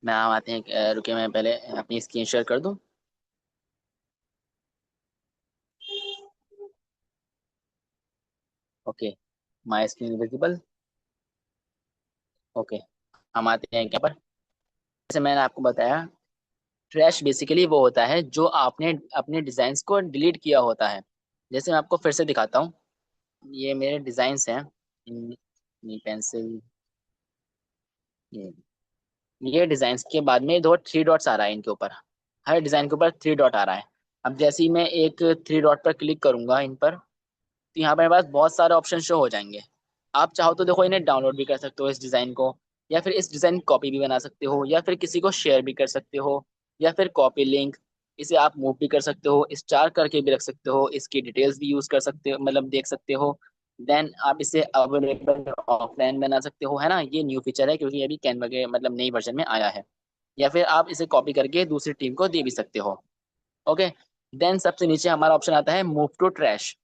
मैं आप आते हैं, रुकिए मैं पहले अपनी स्क्रीन शेयर कर दूँ। Okay. My screen visible. Okay. हम आते हैं क्या पर, जैसे मैंने आपको बताया, ट्रैश बेसिकली वो होता है जो आपने अपने डिजाइन्स को डिलीट किया होता है। जैसे मैं आपको फिर से दिखाता हूँ, ये मेरे डिजाइन्स हैं। पेंसिल, ये ये डिजाइन्स के बाद में दो थ्री डॉट्स आ रहा है इनके ऊपर, हर डिजाइन के ऊपर थ्री डॉट आ रहा है। अब जैसे ही मैं एक थ्री डॉट पर क्लिक करूंगा इन पर, तो यहाँ पर मेरे पास बहुत सारे ऑप्शन शो हो जाएंगे। आप चाहो तो देखो इन्हें डाउनलोड भी कर सकते हो इस डिजाइन को, या फिर इस डिजाइन की कॉपी भी बना सकते हो, या फिर किसी को शेयर भी कर सकते हो, या फिर कॉपी लिंक, इसे आप मूव भी कर सकते हो, स्टार करके भी रख सकते हो, इसकी डिटेल्स भी यूज कर सकते हो, मतलब देख सकते हो। देन आप इसे अवेलेबल ऑफलाइन बना सकते हो, है ना। ये न्यू फीचर है क्योंकि ये भी कैनवा के मतलब नई वर्जन में आया है। या फिर आप इसे कॉपी करके दूसरी टीम को दे भी सकते हो। ओके। देन सबसे नीचे हमारा ऑप्शन आता है मूव टू ट्रैश।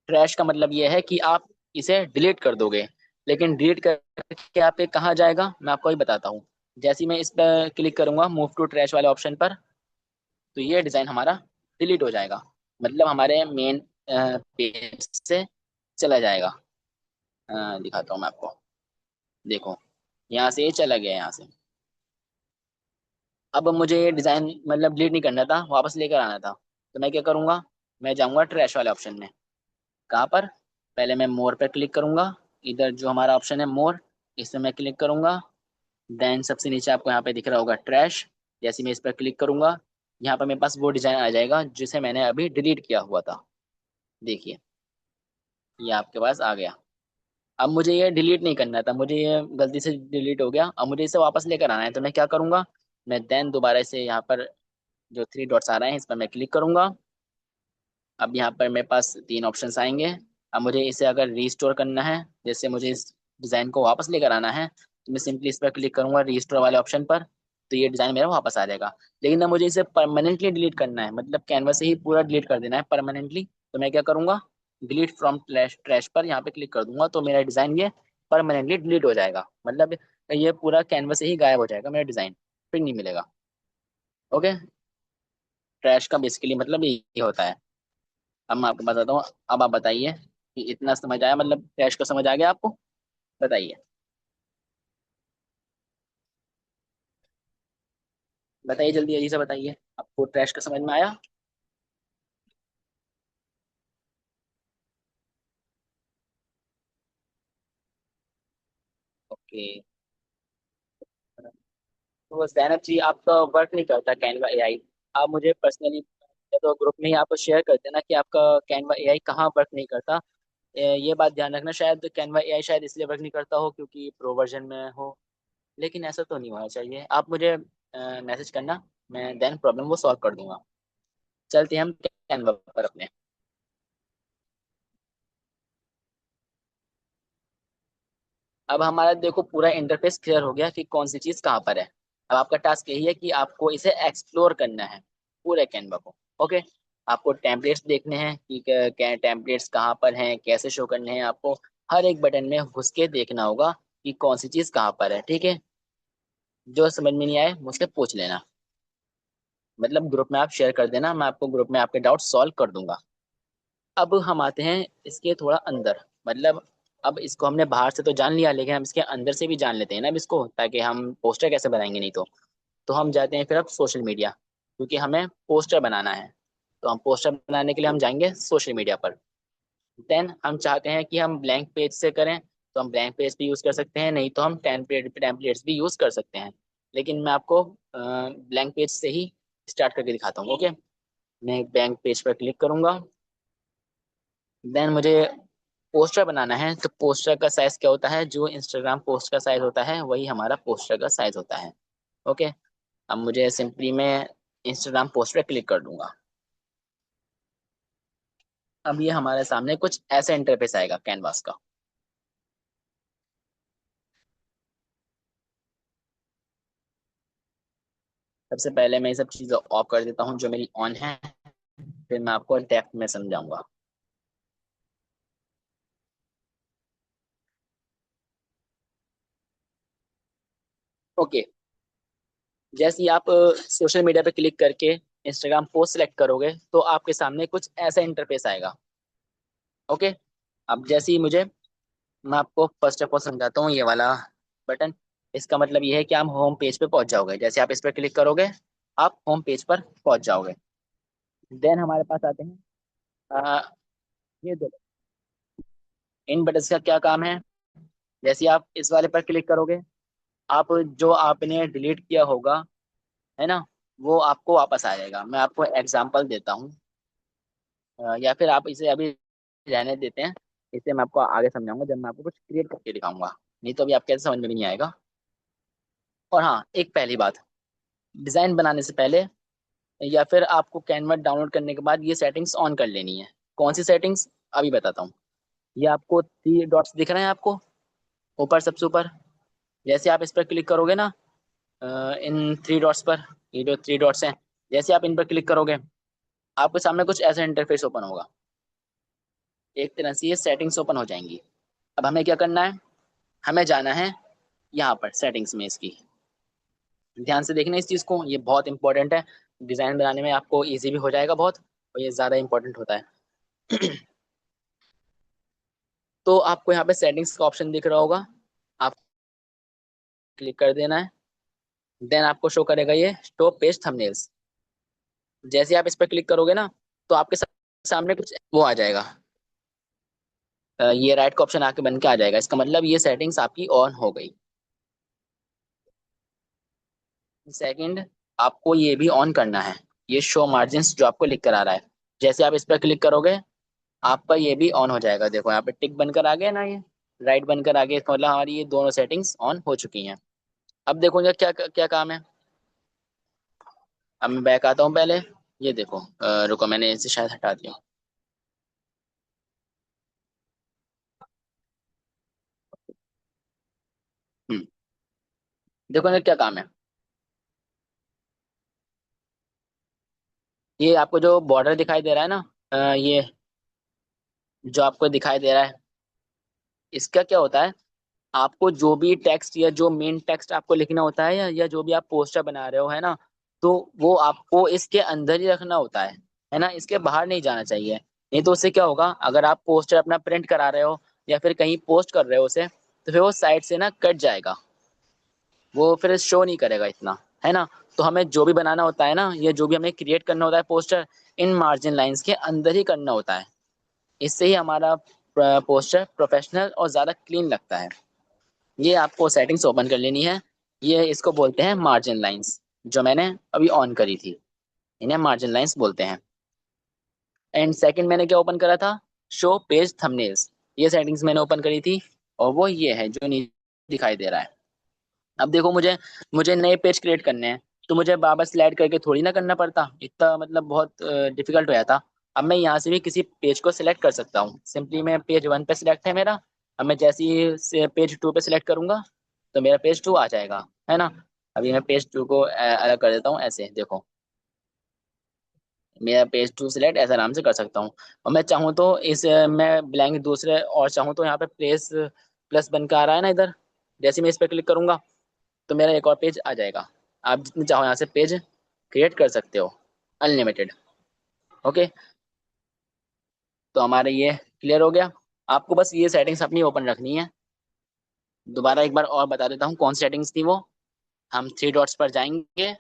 ट्रैश का मतलब ये है कि आप इसे डिलीट कर दोगे, लेकिन डिलीट करके आप ये कहाँ जाएगा, मैं आपको ही बताता हूँ। जैसे ही मैं इस पर क्लिक करूंगा मूव टू ट्रैश वाले ऑप्शन पर, तो ये डिजाइन हमारा डिलीट हो जाएगा, मतलब हमारे मेन पेज से चला जाएगा। दिखाता हूँ मैं आपको, देखो यहाँ से ये चला गया यहाँ से। अब मुझे ये डिजाइन मतलब डिलीट नहीं करना था, वापस लेकर आना था, तो मैं क्या करूंगा, मैं जाऊंगा ट्रैश वाले ऑप्शन में। कहाँ पर? पहले मैं मोर पर क्लिक करूंगा, इधर जो हमारा ऑप्शन है मोर, इस पर मैं क्लिक करूंगा। देन सबसे नीचे आपको यहाँ पे दिख रहा होगा ट्रैश, जैसे मैं इस पर क्लिक करूंगा, यहाँ पर मेरे पास वो डिजाइन आ जाएगा जिसे मैंने अभी डिलीट किया हुआ था। देखिए, ये आपके पास आ गया। अब मुझे ये डिलीट नहीं करना था, मुझे ये गलती से डिलीट हो गया, अब मुझे इसे वापस लेकर आना है, तो मैं क्या करूंगा, मैं देन दोबारा से यहाँ पर जो थ्री डॉट्स आ रहे हैं इस पर मैं क्लिक करूंगा। अब यहाँ पर मेरे पास तीन ऑप्शंस आएंगे। अब मुझे इसे अगर रीस्टोर करना है, जैसे मुझे इस डिज़ाइन को वापस लेकर आना है, तो मैं सिंपली इस पर क्लिक करूंगा रीस्टोर वाले ऑप्शन पर, तो ये डिज़ाइन मेरा वापस आ जाएगा। लेकिन अब मुझे इसे परमानेंटली डिलीट करना है, मतलब कैनवस से ही पूरा डिलीट कर देना है परमानेंटली, तो मैं क्या करूंगा, डिलीट फ्रॉम ट्रैश ट्रैश पर यहाँ पे क्लिक कर दूंगा, तो मेरा डिज़ाइन ये परमानेंटली डिलीट हो जाएगा, मतलब ये पूरा कैनवस से ही गायब हो जाएगा मेरा डिज़ाइन, फिर नहीं मिलेगा। ओके। ट्रैश का बेसिकली मतलब यही होता है। अब मैं आपको बताता हूँ। अब आप बताइए कि इतना समझ आया, मतलब ट्रैश का समझ आ गया आपको? बताइए। बताइए जल्दी जल्दी से बताइए, आपको ट्रैश का समझ में आया? ओके। तो जैनब जी, आपका वर्क नहीं करता कैनवा एआई। आप मुझे पर्सनली या तो ग्रुप में ही आप शेयर कर देना कि आपका कैनवा एआई कहाँ वर्क नहीं करता। ये बात ध्यान रखना, शायद कैनवा एआई शायद इसलिए वर्क नहीं करता हो क्योंकि प्रो वर्जन में हो, लेकिन ऐसा तो नहीं होना चाहिए। आप मुझे मैसेज करना, मैं देन प्रॉब्लम वो सॉल्व कर दूंगा। चलते हैं हम कैनवा पर अपने। अब हमारा देखो पूरा इंटरफेस क्लियर हो गया कि कौन सी चीज कहाँ पर है। अब आपका टास्क यही है कि आपको इसे एक्सप्लोर करना है, पूरे कैनवा को। ओके। आपको टेम्पलेट्स देखने हैं कि क्या टेम्पलेट्स कहाँ पर हैं, कैसे शो करने हैं। आपको हर एक बटन में घुस के देखना होगा कि कौन सी चीज कहाँ पर है, ठीक है। जो समझ में नहीं आए मुझसे पूछ लेना, मतलब ग्रुप में आप शेयर कर देना, मैं आपको ग्रुप में आपके डाउट सॉल्व कर दूंगा। अब हम आते हैं इसके थोड़ा अंदर, मतलब अब इसको हमने बाहर से तो जान लिया, लेकिन हम इसके अंदर से भी जान लेते हैं ना अब इसको, ताकि हम पोस्टर कैसे बनाएंगे नहीं तो हम जाते हैं फिर अब सोशल मीडिया, क्योंकि हमें पोस्टर बनाना है। तो हम पोस्टर बनाने के लिए हम जाएंगे सोशल मीडिया पर। देन हम चाहते हैं कि हम ब्लैंक पेज से करें, तो हम ब्लैंक पेज भी यूज कर सकते हैं, नहीं तो हम टेम्पलेट्स भी यूज कर सकते हैं। लेकिन मैं आपको ब्लैंक पेज से ही स्टार्ट करके दिखाता हूँ। ओके। मैं ब्लैंक पेज पर क्लिक करूंगा। देन मुझे पोस्टर बनाना है, तो पोस्टर का साइज क्या होता है, जो इंस्टाग्राम पोस्ट का साइज होता है वही हमारा पोस्टर का साइज होता है। ओके। अब मुझे सिंपली मैं इंस्टाग्राम पोस्ट पे क्लिक कर दूंगा। अब ये हमारे सामने कुछ ऐसा इंटरफेस आएगा कैनवास का। सबसे पहले मैं ये सब चीज़ें ऑफ कर देता हूँ जो मेरी ऑन है, फिर मैं आपको डेप्थ में समझाऊंगा। ओके। जैसे ही आप सोशल मीडिया पे क्लिक करके इंस्टाग्राम पोस्ट सेलेक्ट करोगे तो आपके सामने कुछ ऐसा इंटरफेस आएगा। ओके। अब जैसे ही मुझे, मैं आपको फर्स्ट ऑफ ऑल समझाता हूँ, ये वाला बटन, इसका मतलब ये है कि आप होम पेज पे पहुंच जाओगे। जैसे आप इस पर क्लिक करोगे आप होम पेज पर पहुंच जाओगे। देन हमारे पास आते हैं ये दो। इन बटन का क्या काम है, जैसे आप इस वाले पर क्लिक करोगे, आप जो आपने डिलीट किया होगा, है ना, वो आपको वापस आ जाएगा। मैं आपको एग्जांपल देता हूँ, या फिर आप इसे अभी रहने देते हैं, इसे मैं आपको आगे समझाऊंगा जब मैं आपको कुछ क्रिएट करके दिखाऊंगा, नहीं तो अभी आप कैसे समझ में भी नहीं आएगा। और हाँ, एक पहली बात, डिजाइन बनाने से पहले या फिर आपको कैनवा डाउनलोड करने के बाद ये सेटिंग्स ऑन कर लेनी है। कौन सी सेटिंग्स, अभी बताता हूँ। ये आपको 3 डॉट्स दिख रहे हैं आपको ऊपर, सबसे ऊपर। जैसे आप इस पर क्लिक करोगे ना, इन 3 डॉट्स पर, ये जो 3 डॉट्स हैं, जैसे आप इन पर क्लिक करोगे आपके सामने कुछ ऐसा इंटरफेस ओपन होगा। एक तरह से ये सेटिंग्स ओपन हो जाएंगी। अब हमें क्या करना है, हमें जाना है यहाँ पर सेटिंग्स में इसकी। ध्यान से देखना इस चीज़ को, ये बहुत इंपॉर्टेंट है। डिजाइन बनाने में आपको इजी भी हो जाएगा बहुत, और ये ज़्यादा इंपॉर्टेंट होता है। तो आपको यहाँ पे सेटिंग्स का ऑप्शन दिख रहा होगा, आप क्लिक कर देना है। देन आपको शो करेगा ये शो पेज थंबनेल्स। जैसे आप इस पर क्लिक करोगे ना, तो आपके सामने कुछ वो आ जाएगा, ये राइट का ऑप्शन आके बन के आ जाएगा। इसका मतलब ये सेटिंग्स आपकी ऑन हो गई। सेकंड, आपको ये भी ऑन करना है, ये शो मार्जिन्स जो आपको लिख कर आ रहा है। जैसे आप इस पर क्लिक करोगे आपका ये भी ऑन हो जाएगा। देखो यहाँ पे टिक बनकर आ गया ना, ये राइट बनकर आ गया, इसका मतलब हमारी ये दोनों सेटिंग्स ऑन हो चुकी हैं। अब देखो ये क्या क्या काम है। अब मैं बैक आता हूँ पहले। ये देखो, रुको मैंने इसे शायद हटा दिया। हम्म। देखो ये क्या काम है। ये आपको जो बॉर्डर दिखाई दे रहा है ना, ये जो आपको दिखाई दे रहा है, इसका क्या होता है, आपको जो भी टेक्स्ट या जो मेन टेक्स्ट आपको लिखना होता है, या जो भी आप पोस्टर बना रहे हो, है ना, तो वो आपको इसके अंदर ही रखना होता है ना, इसके बाहर नहीं जाना चाहिए। नहीं तो उससे क्या होगा, अगर आप पोस्टर अपना प्रिंट करा रहे हो या फिर कहीं पोस्ट कर रहे हो उसे, तो फिर वो साइड से ना कट जाएगा, वो फिर शो नहीं करेगा इतना, है ना। तो हमें जो भी बनाना होता है ना, या जो भी हमें क्रिएट करना होता है पोस्टर, इन मार्जिन लाइंस के अंदर ही करना होता है। इससे ही हमारा पोस्टर प्रोफेशनल और ज़्यादा क्लीन लगता है। ये आपको सेटिंग्स ओपन कर लेनी है। ये इसको बोलते हैं मार्जिन लाइंस, जो मैंने अभी ऑन करी थी, इन्हें मार्जिन लाइंस बोलते हैं। एंड सेकंड मैंने क्या ओपन करा था, शो पेज थंबनेल्स, ये सेटिंग्स मैंने ओपन करी थी, और वो ये है जो नीचे दिखाई दे रहा है। अब देखो, मुझे मुझे नए पेज क्रिएट करने हैं, तो मुझे बार स्लाइड करके थोड़ी ना करना पड़ता, इतना मतलब बहुत डिफिकल्ट हो जाता। अब मैं यहाँ से भी किसी पेज को सिलेक्ट कर सकता हूँ, सिंपली मैं पेज 1 पे सिलेक्ट है मेरा, अब मैं जैसे ही से पेज 2 पे सिलेक्ट करूंगा तो मेरा पेज 2 आ जाएगा, है ना। अभी मैं पेज 2 को अलग कर देता हूँ, ऐसे देखो, मेरा पेज 2 सिलेक्ट ऐसा आराम से कर सकता हूँ। और मैं चाहूँ तो इस मैं ब्लैंक दूसरे, और चाहूँ तो यहाँ पे प्लेस प्लस बन के आ रहा है ना इधर, जैसे मैं इस पर क्लिक करूंगा तो मेरा एक और पेज आ जाएगा। आप जितने चाहो यहाँ से पेज क्रिएट कर सकते हो, अनलिमिटेड। ओके, तो हमारे ये क्लियर हो गया। आपको बस ये सेटिंग्स अपनी ओपन रखनी है। दोबारा एक बार और बता देता हूँ कौन सी सेटिंग्स थी वो। हम थ्री डॉट्स पर जाएंगे,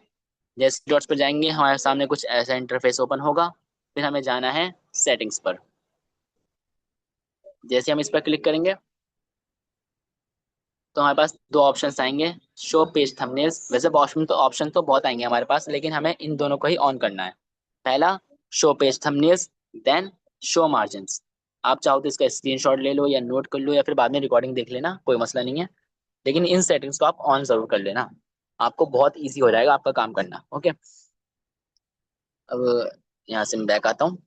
जैसे डॉट्स पर जाएंगे हमारे सामने कुछ ऐसा इंटरफेस ओपन होगा, फिर हमें जाना है सेटिंग्स पर। जैसे हम इस पर क्लिक करेंगे तो हमारे पास दो ऑप्शंस आएंगे, शो पेज थंबनेल्स। वैसे ऑप्शन तो बहुत आएंगे हमारे पास, लेकिन हमें इन दोनों को ही ऑन करना है। पहला, show page thumbnails, then show margins. आप चाहो तो इसका स्क्रीनशॉट ले लो या नोट कर लो, या फिर बाद में रिकॉर्डिंग देख लेना, कोई मसला नहीं है। लेकिन इन सेटिंग्स को आप ऑन जरूर कर लेना, आपको बहुत ईजी हो जाएगा आपका काम करना। ओके, अब यहाँ से मैं बैक आता हूँ।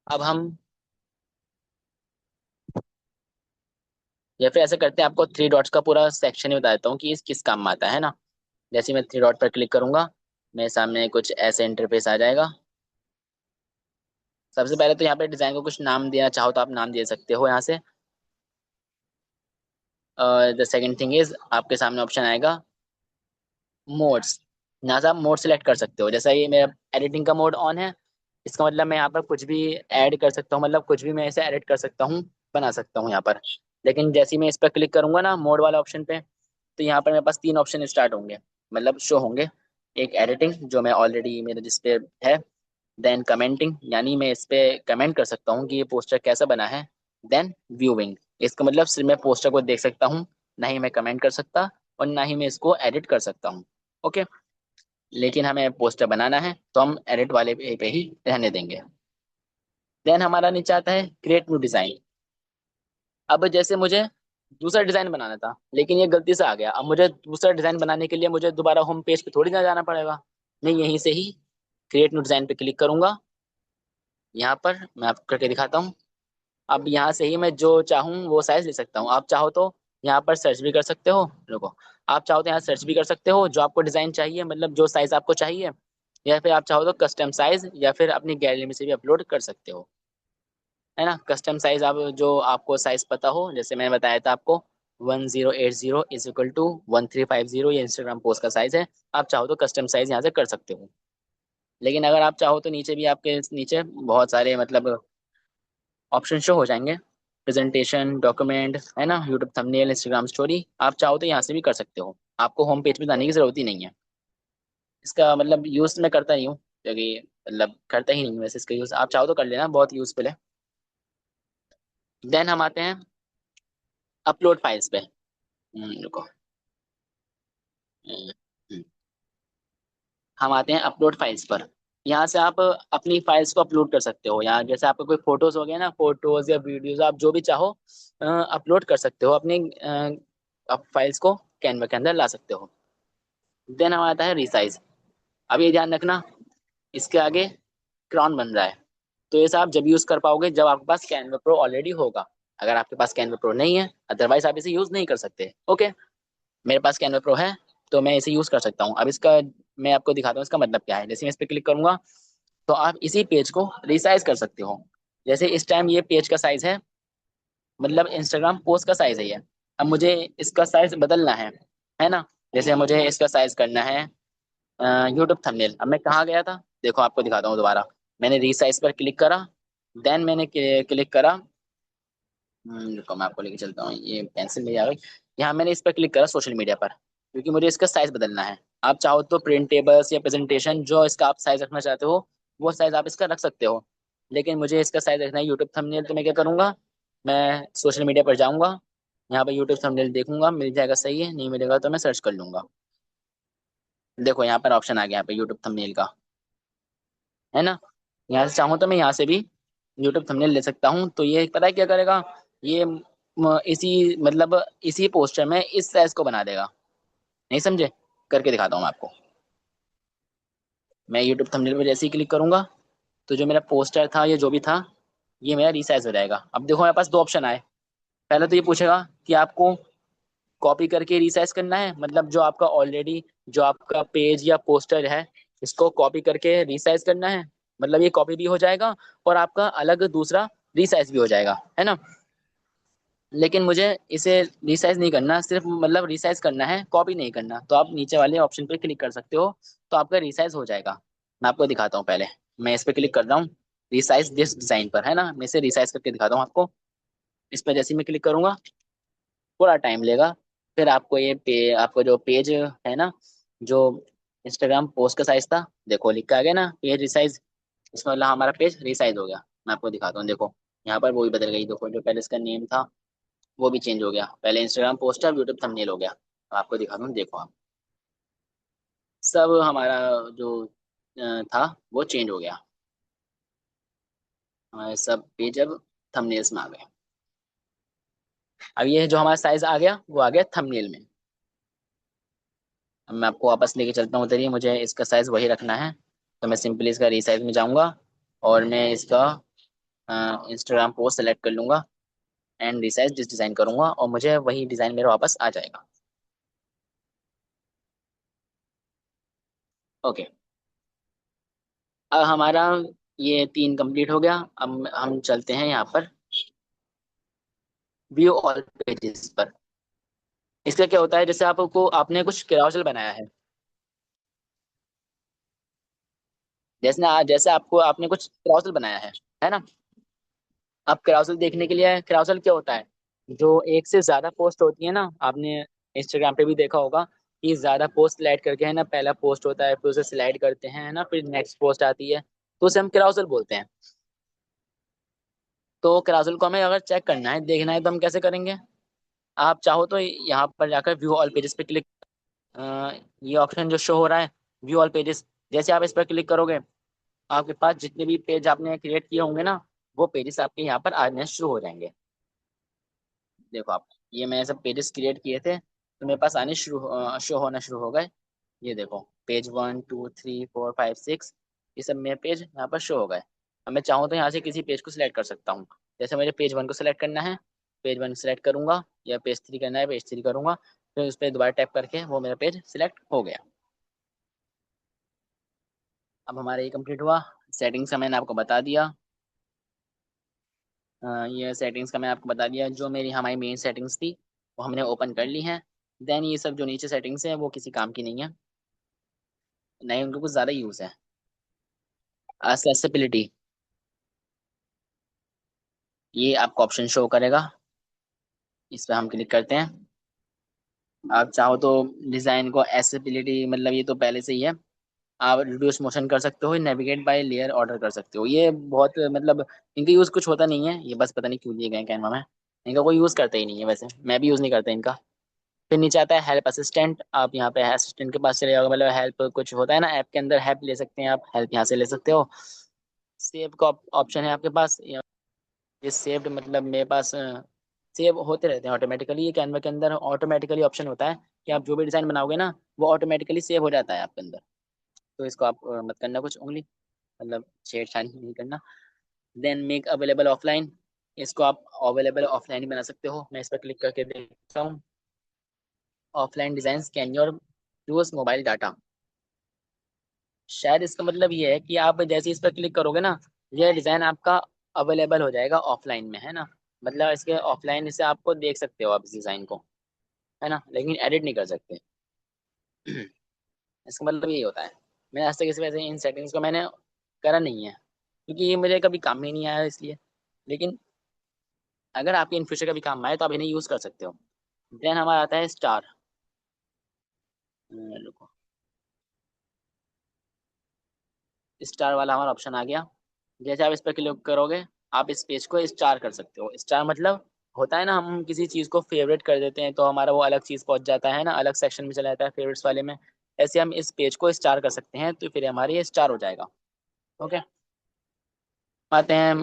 अब हम, या फिर ऐसे करते हैं, आपको थ्री डॉट्स का पूरा सेक्शन ही बता देता हूँ कि इस किस काम में आता है ना। जैसे ही मैं थ्री डॉट पर क्लिक करूंगा, मेरे सामने कुछ ऐसे इंटरफेस आ जाएगा। सबसे पहले तो यहाँ पे डिजाइन को कुछ नाम देना चाहो तो आप नाम दे सकते हो यहाँ से। द सेकंड थिंग इज, आपके सामने ऑप्शन आएगा मोड्स, यहाँ से आप मोड सेलेक्ट कर सकते हो। जैसा ये मेरा एडिटिंग का मोड ऑन है, इसका मतलब मैं यहाँ पर कुछ भी ऐड कर सकता हूँ, मतलब कुछ भी मैं इसे एडिट कर सकता हूँ, बना सकता हूँ यहाँ पर। लेकिन जैसे ही मैं इस पर क्लिक करूंगा ना मोड वाला ऑप्शन पे, तो यहाँ पर मेरे पास तीन ऑप्शन स्टार्ट होंगे, मतलब शो होंगे। एक एडिटिंग, जो मैं ऑलरेडी मेरे डिस्प्ले है। देन कमेंटिंग, यानी मैं इस पे कमेंट कर सकता हूँ कि ये पोस्टर कैसा बना है। देन व्यूइंग, इसका मतलब सिर्फ मैं पोस्टर को देख सकता हूँ, ना ही मैं कमेंट कर सकता, और ना ही मैं इसको एडिट कर सकता हूँ। ओके, लेकिन हमें पोस्टर बनाना है तो हम एडिट वाले पे ही रहने देंगे। देन हमारा नीचे आता है क्रिएट न्यू डिजाइन। अब जैसे मुझे दूसरा डिजाइन बनाना था, लेकिन ये गलती से आ गया, अब मुझे दूसरा डिजाइन बनाने के लिए मुझे दोबारा होम पेज पे थोड़ी ना जाना पड़ेगा, मैं यहीं से ही क्रिएट न्यू डिजाइन पे क्लिक करूंगा। यहाँ पर मैं आपको करके दिखाता हूँ। अब यहाँ से ही मैं जो चाहूँ वो साइज ले सकता हूँ। आप चाहो तो यहाँ पर सर्च भी कर सकते हो, रुको, आप चाहो तो यहाँ सर्च भी कर सकते हो जो आपको डिजाइन चाहिए, मतलब जो साइज आपको चाहिए। या फिर आप चाहो तो कस्टम साइज, या फिर अपनी गैलरी में से भी अपलोड कर सकते हो, है ना। कस्टम साइज, आप जो आपको साइज पता हो, जैसे मैंने बताया था आपको 1080 = 1350, ये इंस्टाग्राम पोस्ट का साइज है। आप चाहो तो कस्टम साइज यहाँ से कर सकते हो। लेकिन अगर आप चाहो तो नीचे भी, आपके नीचे बहुत सारे मतलब ऑप्शन शो हो जाएंगे, प्रेजेंटेशन, डॉक्यूमेंट, है ना, यूट्यूब थंबनेल, इंस्टाग्राम स्टोरी। आप चाहो तो यहाँ से भी कर सकते हो, आपको होम पेज पे जाने की जरूरत ही नहीं है। इसका मतलब यूज मैं करता नहीं हूँ, क्योंकि मतलब करता ही नहीं हूँ वैसे इसका यूज। आप चाहो तो कर लेना, बहुत यूजफुल है। देन हम आते हैं अपलोड फाइल्स पे। रुको, हम्म, हम्म। हम आते हैं अपलोड फाइल्स पर। यहाँ से आप अपनी फाइल्स को अपलोड कर सकते हो। यहाँ जैसे आपके कोई फोटोज हो गए ना, फोटोज या वीडियोज, आप जो भी चाहो अपलोड कर सकते हो अपनी फाइल्स को कैनवा के अंदर ला सकते हो। देन हमारा आता है रिसाइज। अब ये ध्यान रखना, इसके आगे क्रॉन बन रहा है, तो ये सब आप जब यूज कर पाओगे जब आपके पास कैनवा प्रो ऑलरेडी होगा। अगर आपके पास कैनवा प्रो नहीं है, अदरवाइज आप इसे यूज नहीं कर सकते। ओके, मेरे पास कैनवा प्रो है तो मैं इसे यूज कर सकता हूँ। अब इसका मैं आपको दिखाता हूँ इसका मतलब क्या है। जैसे मैं इस पर क्लिक करूंगा तो आप इसी पेज को रिसाइज कर सकते हो। जैसे इस टाइम ये पेज का साइज है, मतलब इंस्टाग्राम पोस्ट का साइज है ये। अब मुझे इसका साइज बदलना है ना। जैसे मुझे इसका साइज करना है यूट्यूब थंबनेल। अब मैं कहाँ गया था, देखो आपको दिखाता हूँ दोबारा। मैंने रीसाइज पर क्लिक करा, देन मैंने क्लिक करा, रुको मैं आपको लेके चलता हूँ, ये पेंसिल मेरी आ गई। यहाँ मैंने इस पर क्लिक करा सोशल मीडिया पर, क्योंकि मुझे इसका साइज बदलना है। आप चाहो तो प्रिंट टेबल्स या प्रेजेंटेशन, जो इसका आप साइज रखना चाहते हो वो साइज आप इसका रख सकते हो। लेकिन मुझे इसका साइज रखना है यूट्यूब थंबनेल, तो मैं क्या करूंगा, मैं सोशल मीडिया पर जाऊंगा, यहाँ पे यूट्यूब थंबनेल देखूंगा, मिल जाएगा सही है, नहीं मिलेगा तो मैं सर्च कर लूंगा। देखो यहाँ पर ऑप्शन आ गया यहाँ पे यूट्यूब थंबनेल का, है ना। यहाँ से चाहूँ तो मैं यहाँ से भी यूट्यूब थंबनेल ले सकता हूँ। तो ये पता है क्या करेगा, ये इसी मतलब इसी पोस्टर में इस साइज को बना देगा। नहीं समझे, करके दिखाता हूँ मैं आपको। मैं यूट्यूब थंबनेल पर जैसे ही क्लिक करूंगा, तो जो मेरा पोस्टर था या जो भी था, ये मेरा रिसाइज हो जाएगा। अब देखो मेरे पास दो ऑप्शन आए। पहले तो ये पूछेगा कि आपको कॉपी करके रिसाइज करना है, मतलब जो आपका ऑलरेडी जो आपका पेज या पोस्टर है, इसको कॉपी करके रिसाइज करना है, मतलब ये कॉपी भी हो जाएगा और आपका अलग दूसरा रिसाइज भी हो जाएगा, है ना। लेकिन मुझे इसे रिसाइज नहीं करना, सिर्फ मतलब रिसाइज करना है, कॉपी नहीं करना। तो आप नीचे वाले ऑप्शन पे क्लिक कर सकते हो, तो आपका रिसाइज हो जाएगा। मैं आपको दिखाता हूँ पहले। मैं इस पे क्लिक कर रहा हूँ, रिसाइज दिस डिजाइन पर, है ना। मैं इसे रिसाइज करके दिखाता हूँ आपको। इस पर जैसे ही मैं क्लिक करूंगा, थोड़ा टाइम लेगा। फिर आपको आपको जो पेज है ना, जो इंस्टाग्राम पोस्ट का साइज था, देखो लिख के आ गया ना पेज रिसाइज। इसमें मतलब हमारा पेज रिसाइज हो गया। मैं आपको दिखाता हूँ, देखो यहाँ पर वो भी बदल गई। देखो जो पहले इसका नेम था वो भी चेंज हो गया। पहले इंस्टाग्राम पोस्ट अब यूट्यूब थंबनेल हो गया। आपको दिखाता हूँ, देखो आप, सब हमारा जो था वो चेंज हो गया। हमारे सब पेज अब थंबनेल्स में आ गए। अब ये जो हमारा साइज आ गया वो आ गया थंबनेल में। अब मैं आपको वापस लेके चलता हूँ उधर ही, मुझे इसका साइज वही रखना है। तो मैं सिंपली इसका रीसाइज में जाऊंगा और मैं इसका इंस्टाग्राम पोस्ट सेलेक्ट कर लूंगा एंड रिसाइज जिस डिजाइन करूंगा, और मुझे वही डिजाइन मेरा वापस आ जाएगा। ओके। अब हमारा ये तीन कंप्लीट हो गया। अब हम चलते हैं यहाँ पर व्यू ऑल पेजेस पर। इसका क्या होता है, जैसे आपको आपने कुछ carousel बनाया है, जैसे जैसे आपको आपने कुछ carousel बनाया है ना। अब carousel देखने के लिए, carousel क्या होता है, जो एक से ज्यादा पोस्ट होती है ना, आपने इंस्टाग्राम पे भी देखा होगा कि ज्यादा पोस्ट स्लाइड करके, है ना, पहला पोस्ट होता है फिर उसे स्लाइड करते हैं, है ना, फिर नेक्स्ट पोस्ट आती है, तो उसे हम carousel बोलते हैं। तो carousel को हमें अगर चेक करना है, देखना है, तो हम कैसे करेंगे। आप चाहो तो यहाँ पर जाकर व्यू ऑल पेजेस पे क्लिक, ये ऑप्शन जो शो हो रहा है व्यू ऑल पेजेस, जैसे आप इस पर क्लिक करोगे, आपके पास जितने भी पेज आपने क्रिएट किए होंगे ना, वो पेजेस आपके यहाँ पर आने शुरू हो जाएंगे। देखो आप, ये मैंने सब पेजेस क्रिएट किए थे तो मेरे पास आने शो होना शुरू हो गए। ये देखो पेज 1 2 3 4 5 6, ये सब मेरे पेज यहाँ पर शो हो गए। अब मैं चाहूँ तो यहाँ से किसी पेज को सिलेक्ट कर सकता हूँ। जैसे मुझे पेज 1 को सिलेक्ट करना है, पेज 1 सिलेक्ट करूंगा, या पेज 3 करना है, पेज 3 करूंगा, फिर उस पर दोबारा टैप करके वो मेरा पेज सिलेक्ट हो गया। अब हमारा ये कंप्लीट हुआ। सेटिंग्स का मैंने आपको बता दिया। ये सेटिंग्स का मैंने आपको बता दिया, जो मेरी हमारी मेन सेटिंग्स थी वो हमने ओपन कर ली हैं। देन ये सब जो नीचे सेटिंग्स हैं वो किसी काम की नहीं है, नहीं उनको कुछ ज़्यादा यूज़ है। एक्सेसिबिलिटी, ये आपको ऑप्शन शो करेगा, इस पर हम क्लिक करते हैं। आप चाहो तो डिज़ाइन को एक्सेसिबिलिटी, मतलब ये तो पहले से ही है। आप रिड्यूस मोशन कर सकते हो, नेविगेट बाय लेयर ऑर्डर कर सकते हो। ये बहुत मतलब इनका यूज़ कुछ होता नहीं है, ये बस पता नहीं क्यों दिए गए कैनवा में। इनका कोई यूज़ करता ही नहीं है, वैसे मैं भी यूज़ नहीं करता इनका। फिर नीचे आता है हेल्प असिस्टेंट। आप यहाँ पे असिस्टेंट के पास चले जाओगे, मतलब हेल्प कुछ होता है ना ऐप के अंदर, हेल्प ले सकते हैं आप, हेल्प यहाँ से ले सकते हो। सेव का ऑप्शन है आपके पास, ये सेव्ड मतलब मेरे पास सेव होते रहते हैं ऑटोमेटिकली। ये कैनवा के अंदर ऑटोमेटिकली ऑप्शन होता है कि आप जो भी डिज़ाइन बनाओगे ना, वो ऑटोमेटिकली सेव हो जाता है आपके अंदर। तो इसको आप मत करना कुछ उंगली, मतलब छेड़छाड़ नहीं करना। देन मेक अवेलेबल ऑफलाइन, इसको आप अवेलेबल ऑफलाइन ही बना सकते हो। मैं इस पर क्लिक करके देखता हूँ। Offline design can your use mobile data. शायद इसका मतलब ये है कि आप जैसे इस पर क्लिक करोगे ना, ये डिजाइन आपका अवेलेबल हो जाएगा ऑफलाइन में, है ना। मतलब इसके ऑफलाइन से आपको देख सकते हो आप इस डिजाइन को, है ना, लेकिन एडिट नहीं कर सकते। इसका मतलब यही होता है। मैंने आज तक इस वजह से इन सेटिंग्स को मैंने करा नहीं है, क्योंकि ये मुझे कभी काम में नहीं आया इसलिए। लेकिन अगर आपके इन फ्यूचर कभी काम आए तो आप इन्हें यूज कर सकते हो। देन हमारा आता है स्टार। रुको, स्टार वाला हमारा ऑप्शन आ गया। जैसे आप इस पर क्लिक करोगे, आप इस पेज को स्टार कर सकते हो। स्टार मतलब होता है ना, हम किसी चीज को फेवरेट कर देते हैं तो हमारा वो अलग चीज पहुंच जाता है ना, अलग सेक्शन में चला जाता है फेवरेट्स वाले में। ऐसे हम इस पेज को स्टार कर सकते हैं तो फिर हमारे ये स्टार हो जाएगा। ओके, आते हैं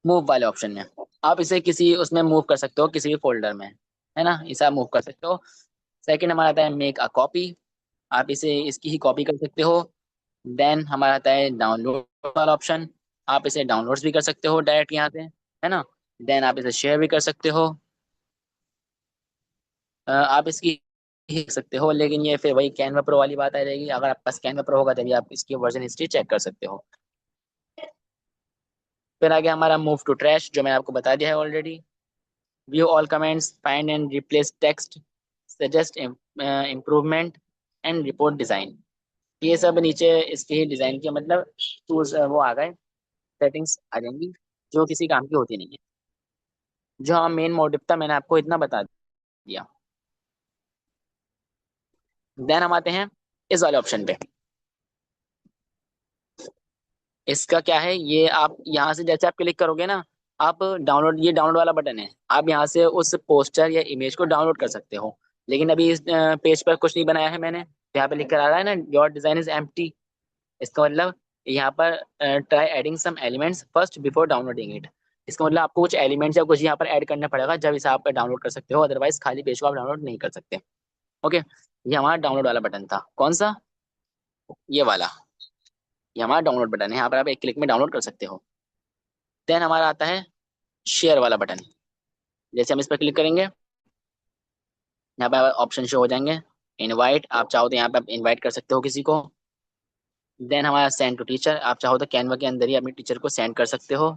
मूव वाले ऑप्शन में। आप इसे किसी उसमें मूव कर सकते हो, किसी भी फोल्डर में, है ना, इसे आप मूव कर सकते हो। सेकंड हमारा आता है मेक अ कॉपी। आप इसे इसकी ही कॉपी कर सकते हो। देन हमारा आता है डाउनलोड वाला ऑप्शन। आप इसे डाउनलोड्स भी कर सकते हो डायरेक्ट यहाँ से, है ना। देन आप इसे शेयर भी कर सकते हो। आप इसकी ही कर सकते हो, लेकिन ये फिर वही कैनवा प्रो वाली बात आ जाएगी। अगर आपके पास कैनवा प्रो होगा तभी आप इसकी वर्जन हिस्ट्री चेक कर सकते हो। फिर आगे हमारा मूव टू ट्रैश, जो मैंने आपको बता दिया है already. View all comments, find and replace text, suggest improvement and report design. ये सब नीचे इसके ही डिजाइन के मतलब टूल्स वो आ गए, सेटिंग्स आ जाएंगी जो किसी काम की होती नहीं है। जो हम मेन मोटिव था मैंने आपको इतना बता दिया। देन हम आते हैं इस वाले ऑप्शन पे। इसका क्या है, ये आप यहाँ से जैसे आप क्लिक करोगे ना, आप डाउनलोड, ये डाउनलोड वाला बटन है, आप यहाँ से उस पोस्टर या इमेज को डाउनलोड कर सकते हो। लेकिन अभी इस पेज पर कुछ नहीं बनाया है मैंने, यहाँ पे लिख कर आ रहा है ना, योर डिजाइन इज एम्प्टी। इसका मतलब यहाँ पर try adding some elements first before downloading it. इसका मतलब आपको कुछ एलिमेंट्स या कुछ यहाँ पर ऐड करना पड़ेगा, जब इसे आप डाउनलोड कर सकते हो, अदरवाइज खाली पेज को आप डाउनलोड नहीं कर सकते। ओके, ये हमारा डाउनलोड वाला बटन था, कौन सा, ये वाला। ये हमारा डाउनलोड बटन है, यहाँ पर आप एक क्लिक में डाउनलोड कर सकते हो। देन हमारा आता है शेयर वाला बटन। जैसे हम इस पर क्लिक करेंगे, यहाँ पे ऑप्शन शो हो जाएंगे। इनवाइट, आप चाहो तो यहाँ पे आप इनवाइट कर सकते हो किसी को। देन हमारा सेंड टू टीचर, आप चाहो तो कैनवा के अंदर ही अपने टीचर को सेंड कर सकते हो।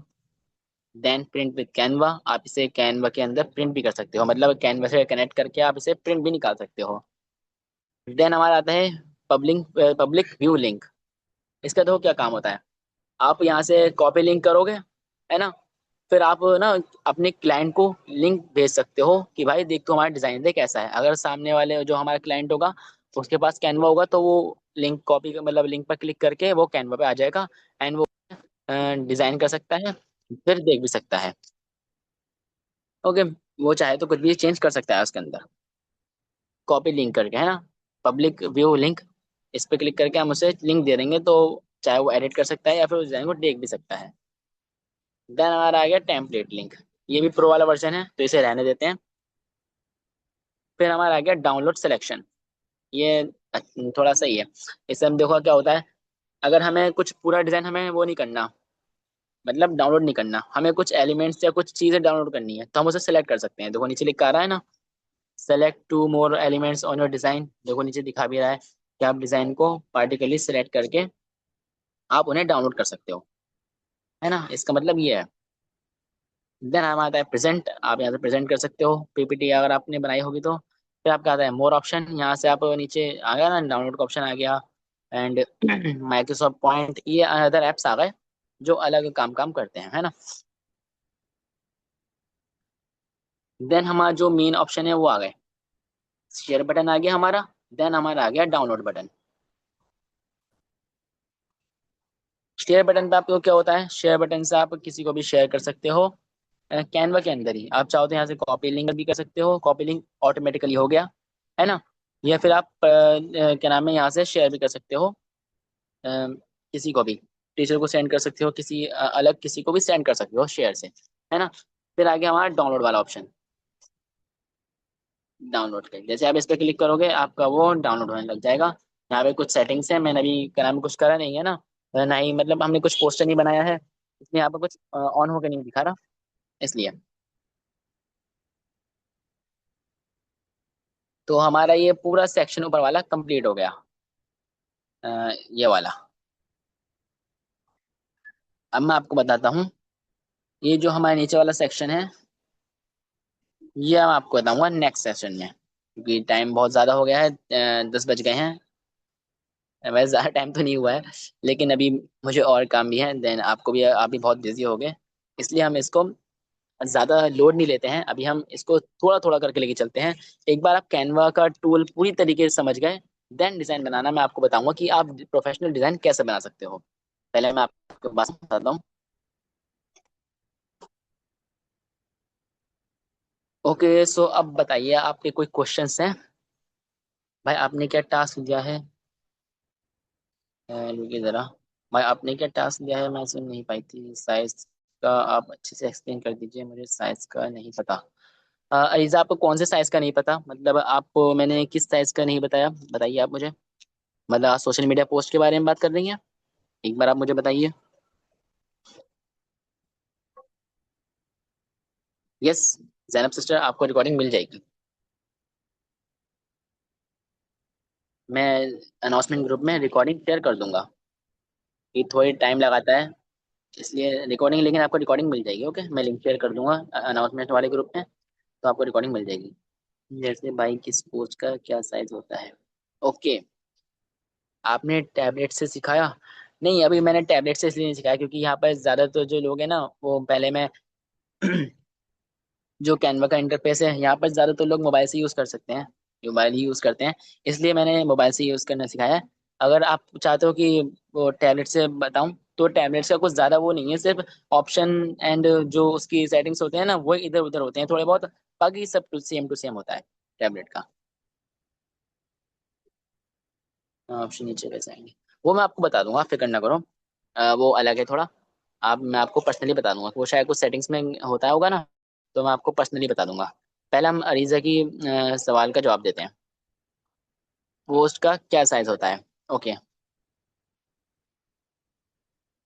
देन प्रिंट विद कैनवा, आप इसे कैनवा के अंदर प्रिंट भी कर सकते हो, मतलब कैनवा से कनेक्ट करके आप इसे प्रिंट भी निकाल सकते हो। देन हमारा आता है पब्लिक पब्लिक व्यू लिंक। इसका देखो क्या काम होता है। आप यहाँ से कॉपी लिंक करोगे, है ना, फिर आप ना अपने क्लाइंट को लिंक भेज सकते हो कि भाई देख तो हमारा डिजाइन देख कैसा है। अगर सामने वाले जो हमारा क्लाइंट होगा उसके पास कैनवा होगा तो वो लिंक कॉपी मतलब लिंक पर क्लिक करके वो कैनवा पे आ जाएगा, एंड वो डिजाइन कर सकता है, फिर देख भी सकता है। ओके, वो चाहे तो कुछ भी चेंज कर सकता है उसके अंदर, कॉपी लिंक करके, है ना। पब्लिक व्यू लिंक, इस पे क्लिक करके हम उसे लिंक दे देंगे तो चाहे वो एडिट कर सकता है या फिर उस डिजाइन को देख भी सकता है। देन हमारा आ गया टेम्पलेट लिंक। ये भी प्रो वाला वर्जन है तो इसे रहने देते हैं। फिर हमारा आ गया डाउनलोड सिलेक्शन। ये थोड़ा सही है। इससे हम देखो क्या होता है, अगर हमें कुछ पूरा डिजाइन हमें वो नहीं करना, मतलब डाउनलोड नहीं करना, हमें कुछ एलिमेंट्स या कुछ चीजें डाउनलोड करनी है तो हम उसे सेलेक्ट कर सकते हैं। देखो नीचे लिखा आ रहा है ना, select two more elements on your design. देखो नीचे दिखा भी रहा है कि आप डिजाइन को पार्टिकुलरली सेलेक्ट करके आप उन्हें डाउनलोड कर सकते हो, है ना। इसका मतलब ये है। देन हमारा आता है प्रेजेंट, आप यहाँ से प्रेजेंट कर सकते हो पीपीटी अगर आपने बनाई होगी तो। फिर आपका आता है मोर ऑप्शन, यहाँ से आप नीचे आ गया ना, डाउनलोड का ऑप्शन आ गया, एंड माइक्रोसॉफ्ट पॉइंट, ये अदर एप्स आ गए जो अलग काम काम करते हैं, है ना। देन हमारा जो मेन ऑप्शन है वो आ गए, शेयर बटन आ गया हमारा। देन हमारा आ गया डाउनलोड बटन। शेयर बटन पे आपको क्या होता है, शेयर बटन से आप किसी को भी शेयर कर सकते हो कैनवा के अंदर ही। आप चाहो तो यहाँ से कॉपी लिंक भी कर सकते हो, कॉपी लिंक ऑटोमेटिकली हो गया, है ना। या फिर आप क्या नाम है, यहाँ से शेयर भी कर सकते हो अ, किसी को भी, टीचर को सेंड कर सकते हो, किसी अलग किसी को भी सेंड कर सकते हो शेयर से, है ना। फिर आगे हमारा डाउनलोड वाला ऑप्शन। डाउनलोड कर जैसे आप इस पे क्लिक करोगे आपका वो डाउनलोड होने लग जाएगा। यहाँ पे कुछ सेटिंग्स है, मैंने अभी क्या नाम है, कुछ करा नहीं है ना, ना ही मतलब हमने कुछ पोस्टर नहीं बनाया है, इसलिए यहाँ पे कुछ ऑन होकर नहीं दिखा रहा, इसलिए। तो हमारा ये पूरा सेक्शन ऊपर वाला कंप्लीट हो गया, ये वाला। अब मैं आपको बताता हूँ, ये जो हमारे नीचे वाला सेक्शन है ये मैं आपको बताऊंगा नेक्स्ट सेशन में, क्योंकि टाइम बहुत ज़्यादा हो गया है, 10 बज गए हैं। वैसे ज़्यादा टाइम तो नहीं हुआ है, लेकिन अभी मुझे और काम भी है, देन आपको भी, आप भी बहुत बिजी हो गए, इसलिए हम इसको ज़्यादा लोड नहीं लेते हैं। अभी हम इसको थोड़ा थोड़ा करके लेके चलते हैं। एक बार आप कैनवा का टूल पूरी तरीके से समझ गए, देन डिज़ाइन बनाना मैं आपको बताऊंगा कि आप प्रोफेशनल डिज़ाइन कैसे बना सकते हो। पहले मैं आपको बात बताता हूँ। ओके, सो अब बताइए आपके कोई क्वेश्चंस हैं? भाई आपने क्या टास्क दिया है? रुकिए जरा। भाई आपने क्या टास्क दिया है, मैं सुन नहीं पाई थी। साइज का आप अच्छे से एक्सप्लेन कर दीजिए, मुझे साइज का नहीं पता। अरीजा, आपको कौन से साइज का नहीं पता? मतलब आपको मैंने किस साइज का नहीं बताया, बताइए आप मुझे। मतलब आप सोशल मीडिया पोस्ट के बारे में बात कर रही हैं? एक बार आप मुझे बताइए। यस, जैनब सिस्टर, आपको रिकॉर्डिंग मिल जाएगी। मैं अनाउंसमेंट ग्रुप में रिकॉर्डिंग शेयर कर दूंगा। ये थोड़ी टाइम लगाता है, इसलिए रिकॉर्डिंग, लेकिन आपको रिकॉर्डिंग मिल जाएगी। ओके, मैं लिंक शेयर कर दूंगा अनाउंसमेंट वाले ग्रुप में, तो आपको रिकॉर्डिंग मिल जाएगी। जैसे बाइक की स्पोर्ट्स का क्या साइज होता है? ओके। आपने टैबलेट से सिखाया? नहीं, अभी मैंने टैबलेट से इसलिए नहीं सिखाया क्योंकि यहाँ पर ज्यादातर जो लोग हैं ना, वो पहले मैं जो कैनवा का इंटरफेस है, यहाँ पर ज्यादातर लोग मोबाइल से यूज कर सकते हैं, मोबाइल ही यूज करते हैं, इसलिए मैंने मोबाइल से यूज करना सिखाया है। अगर आप चाहते हो कि वो टैबलेट से बताऊं, तो टैबलेट्स का कुछ ज्यादा वो नहीं है, सिर्फ ऑप्शन एंड जो उसकी सेटिंग्स होते हैं ना, वो इधर उधर होते हैं थोड़े बहुत। बाकी सब सेम टू सेम होता है टैबलेट का। ऑप्शन नीचे कैसे आएंगे, वो मैं आपको बता दूंगा, फिक्र ना करो। वो अलग है थोड़ा। आप मैं आपको पर्सनली बता दूंगा, वो शायद कुछ सेटिंग्स में होता होगा ना, तो मैं आपको पर्सनली बता दूंगा। पहले हम अरीजा की सवाल का जवाब देते हैं। पोस्ट का क्या साइज होता है? ओके,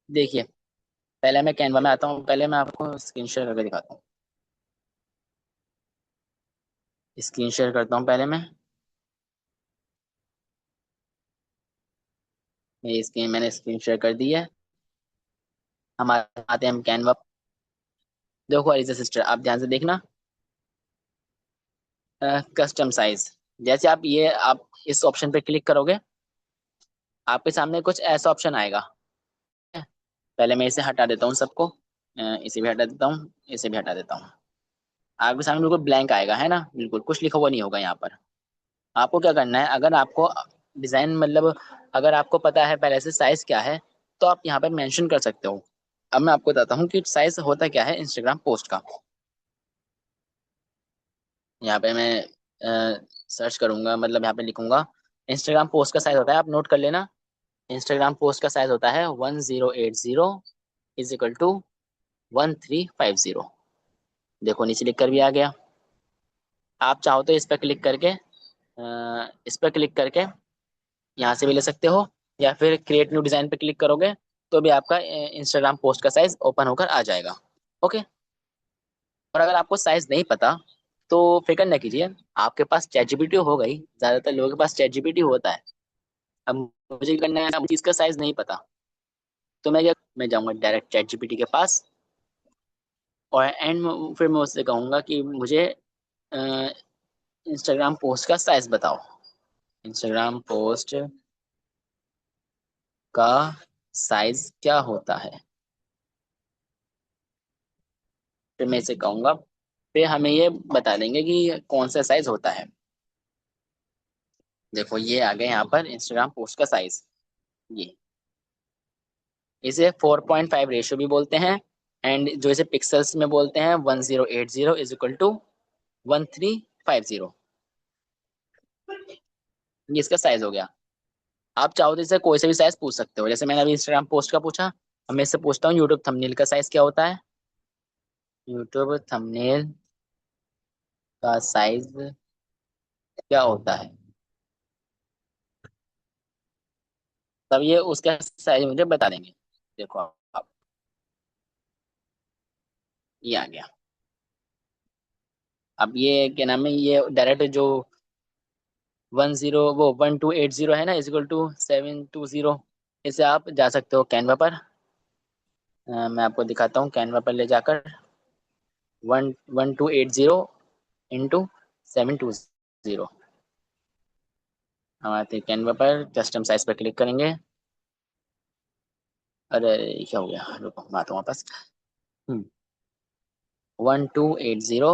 देखिए, पहले मैं कैनवा में आता हूँ, पहले मैं आपको स्क्रीन शेयर करके दिखाता हूँ। स्क्रीन शेयर करता हूँ पहले मैं। मैंने स्क्रीन शेयर कर दी है। हम आते हैं हम कैनवा। देखो अरीजा सिस्टर, आप ध्यान से देखना। कस्टम साइज, जैसे आप इस ऑप्शन पे क्लिक करोगे, आपके सामने कुछ ऐसा ऑप्शन आएगा। पहले मैं इसे हटा देता हूँ सबको। इसे भी हटा देता हूँ, इसे भी हटा देता हूँ। आपके सामने बिल्कुल ब्लैंक आएगा, है ना, बिल्कुल कुछ लिखा हुआ नहीं होगा यहाँ पर। आपको क्या करना है, अगर आपको डिजाइन मतलब अगर आपको पता है पहले से साइज क्या है, तो आप यहाँ पर मेंशन कर सकते हो। अब मैं आपको बताता हूँ कि साइज होता क्या है इंस्टाग्राम पोस्ट का। यहाँ पे मैं सर्च करूंगा, मतलब यहाँ पे लिखूंगा इंस्टाग्राम पोस्ट का साइज होता है, आप नोट कर लेना। इंस्टाग्राम पोस्ट का साइज होता है 1080 इज इक्वल टू 1350। देखो नीचे लिख कर भी आ गया। आप चाहो तो इस पर क्लिक करके यहाँ से भी ले सकते हो, या फिर क्रिएट न्यू डिजाइन पे क्लिक करोगे तो भी आपका इंस्टाग्राम पोस्ट का साइज ओपन होकर आ जाएगा। ओके। और अगर आपको साइज नहीं पता, तो फिक्र न कीजिए, आपके पास चैट जीपीटी होगा ही, ज्यादातर लोगों के पास चैट जीपीटी होता है। अब मुझे क्या करना है, अब इसका साइज नहीं पता, तो मैं जाऊंगा डायरेक्ट चैट जीपीटी के पास, और फिर मैं उससे कहूंगा कि मुझे इंस्टाग्राम पोस्ट का साइज बताओ। इंस्टाग्राम पोस्ट का साइज क्या होता है? फिर मैं इसे कहूंगा, फिर हमें ये बता देंगे कि कौन सा साइज होता है। देखो ये आ गया यहाँ पर इंस्टाग्राम पोस्ट का साइज। ये इसे 4.5 रेशियो भी बोलते हैं, एंड जो इसे पिक्सल्स में बोलते हैं 1080 इज इक्वल टू 1350। ये इसका साइज हो गया। आप चाहो तो इसे कोई से भी साइज पूछ सकते हो, जैसे मैंने अभी इंस्टाग्राम पोस्ट का पूछा, अब मैं इससे पूछता हूँ यूट्यूब थंबनेल का साइज क्या होता है। यूट्यूब थंबनेल का साइज क्या होता है? तब ये उसका साइज मुझे बता देंगे। देखो आप, ये आ गया। अब ये क्या नाम है, ये डायरेक्ट जो 1280 है ना, इज इक्वल टू 720, इसे आप जा सकते हो कैनवा पर। मैं आपको दिखाता हूँ कैनवा पर ले जाकर। 1280 इंटू 720। हम आते हैं कैनवा पर, कस्टम साइज पर क्लिक करेंगे। अरे क्या हो गया, रुको मैं आता हूँ वापस। 1280,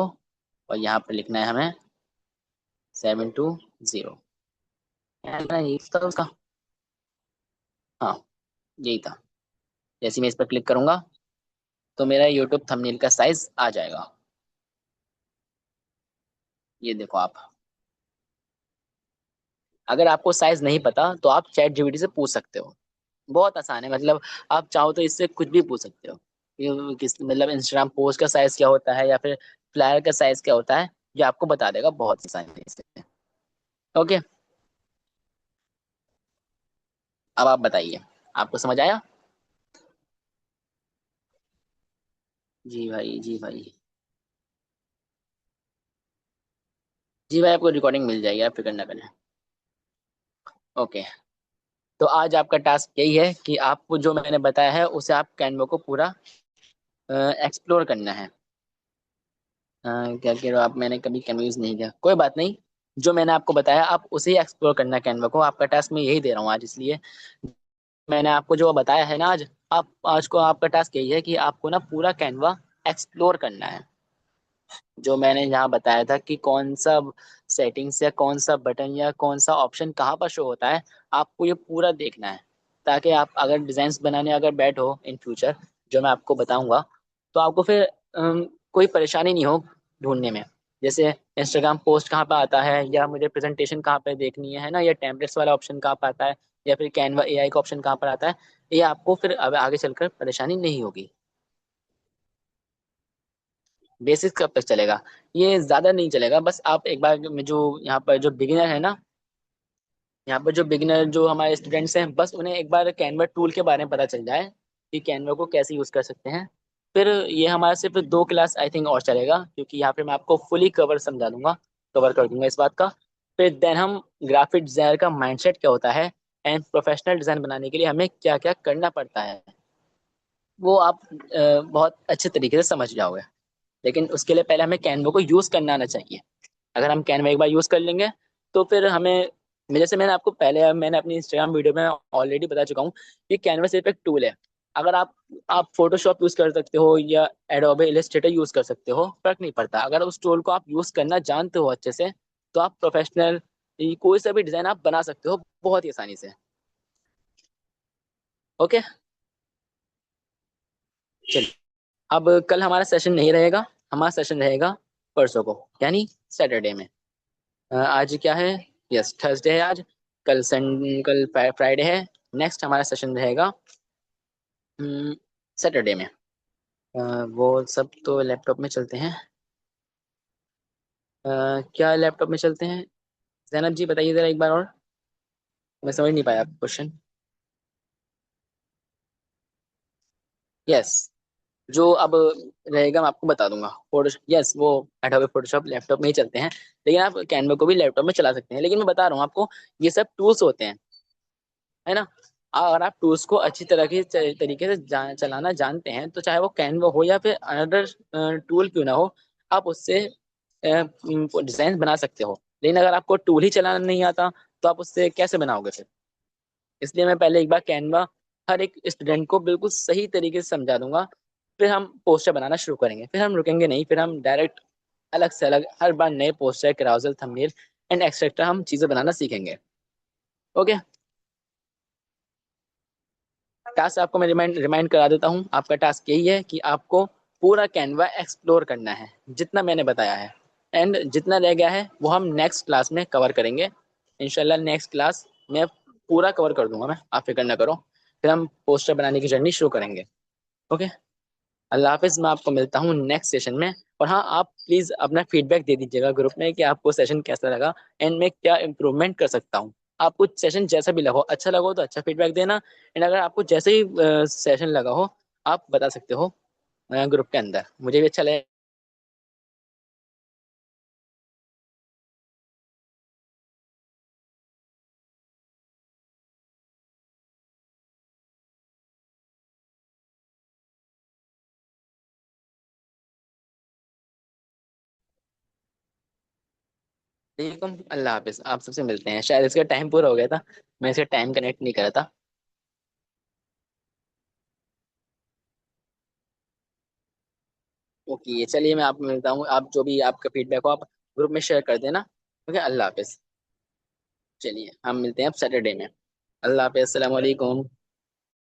और यहाँ पर लिखना है हमें 720। यही था उसका। हाँ, यही था। जैसे मैं इस पर क्लिक करूंगा, तो मेरा यूट्यूब थंबनेल का साइज आ जाएगा। ये देखो आप, अगर आपको साइज नहीं पता तो आप चैट जीपीटी से पूछ सकते हो। बहुत आसान है, मतलब आप चाहो तो इससे कुछ भी पूछ सकते हो। ये किस मतलब इंस्टाग्राम पोस्ट का साइज क्या होता है या फिर फ्लायर का साइज क्या होता है, ये आपको बता देगा बहुत आसानी से। ओके, अब आप बताइए, आपको समझ आया? जी भाई, जी भाई। जी भाई, आपको रिकॉर्डिंग मिल जाएगी, आप फिक्र ना करें। ओके, तो आज आपका टास्क यही है कि आपको जो मैंने बताया है उसे आप कैनवा को पूरा एक्सप्लोर करना है। क्या कह रहे हो आप, मैंने कभी कैनवा यूज नहीं किया, कोई बात नहीं। जो मैंने आपको बताया आप उसे ही एक्सप्लोर करना है कैनवा को, आपका टास्क मैं यही दे रहा हूँ आज, इसलिए मैंने आपको जो बताया है ना आज, आप आज को आपका टास्क यही है कि आपको ना पूरा कैनवा एक्सप्लोर करना है। जो मैंने यहाँ बताया था कि कौन सा सेटिंग्स या कौन सा बटन या कौन सा ऑप्शन कहाँ पर शो होता है, आपको ये पूरा देखना है। ताकि आप अगर डिजाइन बनाने अगर बैठो इन फ्यूचर, जो मैं आपको बताऊंगा, तो आपको फिर कोई परेशानी नहीं हो ढूंढने में। जैसे इंस्टाग्राम पोस्ट कहाँ पे आता है, या मुझे प्रेजेंटेशन कहाँ पे देखनी है ना, या टेम्पलेट्स वाला ऑप्शन कहाँ पे आता है, या फिर कैनवा एआई का ऑप्शन कहाँ पर आता है, ये आपको फिर अब आगे चलकर परेशानी नहीं होगी। बेसिक कब तक चलेगा? ये ज्यादा नहीं चलेगा, बस आप एक बार में जो यहाँ पर जो बिगिनर है ना, यहाँ पर जो बिगिनर जो हमारे स्टूडेंट्स हैं, बस उन्हें एक बार कैनवा टूल के बारे में पता चल जाए कि कैनवा को कैसे यूज कर सकते हैं। फिर ये हमारा सिर्फ 2 क्लास आई थिंक और चलेगा, क्योंकि यहाँ पे मैं आपको फुली कवर समझा दूंगा, कवर कर दूंगा इस बात का। फिर देन हम ग्राफिक डिजाइनर का माइंडसेट क्या होता है एंड प्रोफेशनल डिजाइन बनाने के लिए हमें क्या क्या करना पड़ता है, वो आप बहुत अच्छे तरीके से समझ जाओगे। लेकिन उसके लिए पहले हमें कैनवा को यूज करना आना चाहिए। अगर हम कैनवा एक बार यूज कर लेंगे तो फिर हमें, जैसे मैंने आपको पहले मैंने अपनी इंस्टाग्राम वीडियो में ऑलरेडी बता चुका हूँ कि कैनवा सिर्फ एक टूल है। अगर आप फोटोशॉप यूज कर सकते हो या एडोबे इलस्ट्रेटर यूज कर सकते हो, फर्क नहीं पड़ता। अगर उस टूल को आप यूज करना जानते हो अच्छे से, तो आप प्रोफेशनल कोई सा भी डिजाइन आप बना सकते हो बहुत ही आसानी से। ओके, चलिए। अब कल हमारा सेशन नहीं रहेगा, हमारा सेशन रहेगा परसों को, यानी सैटरडे में। आज क्या है? यस, थर्सडे है आज। कल फ्राइडे है। नेक्स्ट हमारा सेशन रहेगा सैटरडे में। अ, वो सब तो लैपटॉप में चलते हैं। क्या लैपटॉप में चलते हैं? जैनब जी बताइए जरा एक बार और, मैं समझ नहीं पाया क्वेश्चन। यस, जो अब रहेगा मैं आपको बता दूंगा। फोटो, यस, वो एडोबे फोटोशॉप लैपटॉप में ही चलते हैं, लेकिन आप कैनवा को भी लैपटॉप में चला सकते हैं। लेकिन मैं बता रहा हूँ आपको, ये सब टूल्स होते हैं, है ना। अगर आप टूल्स को अच्छी तरह के तरीके से चलाना जानते हैं, तो चाहे वो कैनवा हो या फिर अनदर टूल क्यों ना हो, आप उससे डिजाइन बना सकते हो। लेकिन अगर आपको टूल ही चलाना नहीं आता, तो आप उससे कैसे बनाओगे फिर? इसलिए मैं पहले एक बार कैनवा हर एक स्टूडेंट को बिल्कुल सही तरीके से समझा दूंगा। फिर हम पोस्टर बनाना शुरू करेंगे, फिर हम रुकेंगे नहीं, फिर हम डायरेक्ट अलग से अलग हर बार नए poster, carousel, thumbnail and etcetera हम चीजें बनाना सीखेंगे। ओके, टास्क आपको मैं रिमाइंड रिमाइंड करा देता हूँ। आपका टास्क यही है कि आपको पूरा कैनवा एक्सप्लोर करना है, जितना मैंने बताया है। एंड जितना रह गया है वो हम नेक्स्ट क्लास में कवर करेंगे। इंशाल्लाह नेक्स्ट क्लास में पूरा कवर कर दूंगा मैं, आप फिक्र ना करो। फिर हम पोस्टर बनाने की जर्नी शुरू करेंगे। ओके, अल्लाह हाफिज, मैं आपको मिलता हूँ नेक्स्ट सेशन में। और हाँ, आप प्लीज़ अपना फीडबैक दे दीजिएगा ग्रुप में कि आपको सेशन कैसा लगा एंड मैं क्या इम्प्रूवमेंट कर सकता हूँ। आपको सेशन जैसा भी लगा हो, अच्छा लगा हो तो अच्छा फीडबैक देना। एंड अगर आपको जैसे ही सेशन लगा हो, आप बता सकते हो ग्रुप के अंदर, मुझे भी अच्छा लगेगा। अल्लाह हाफिज, आप सबसे मिलते हैं। शायद इसका टाइम पूरा हो गया था, मैं इसका टाइम कनेक्ट नहीं करा था। ओके, चलिए, मैं आपको मिलता हूँ। आप जो भी आपका फीडबैक हो आप ग्रुप में शेयर कर देना। ओके, अल्लाह हाफिज। चलिए, हम मिलते हैं अब सैटरडे में। अल्लाह हाफिज, अस्सलाम वालेकुम।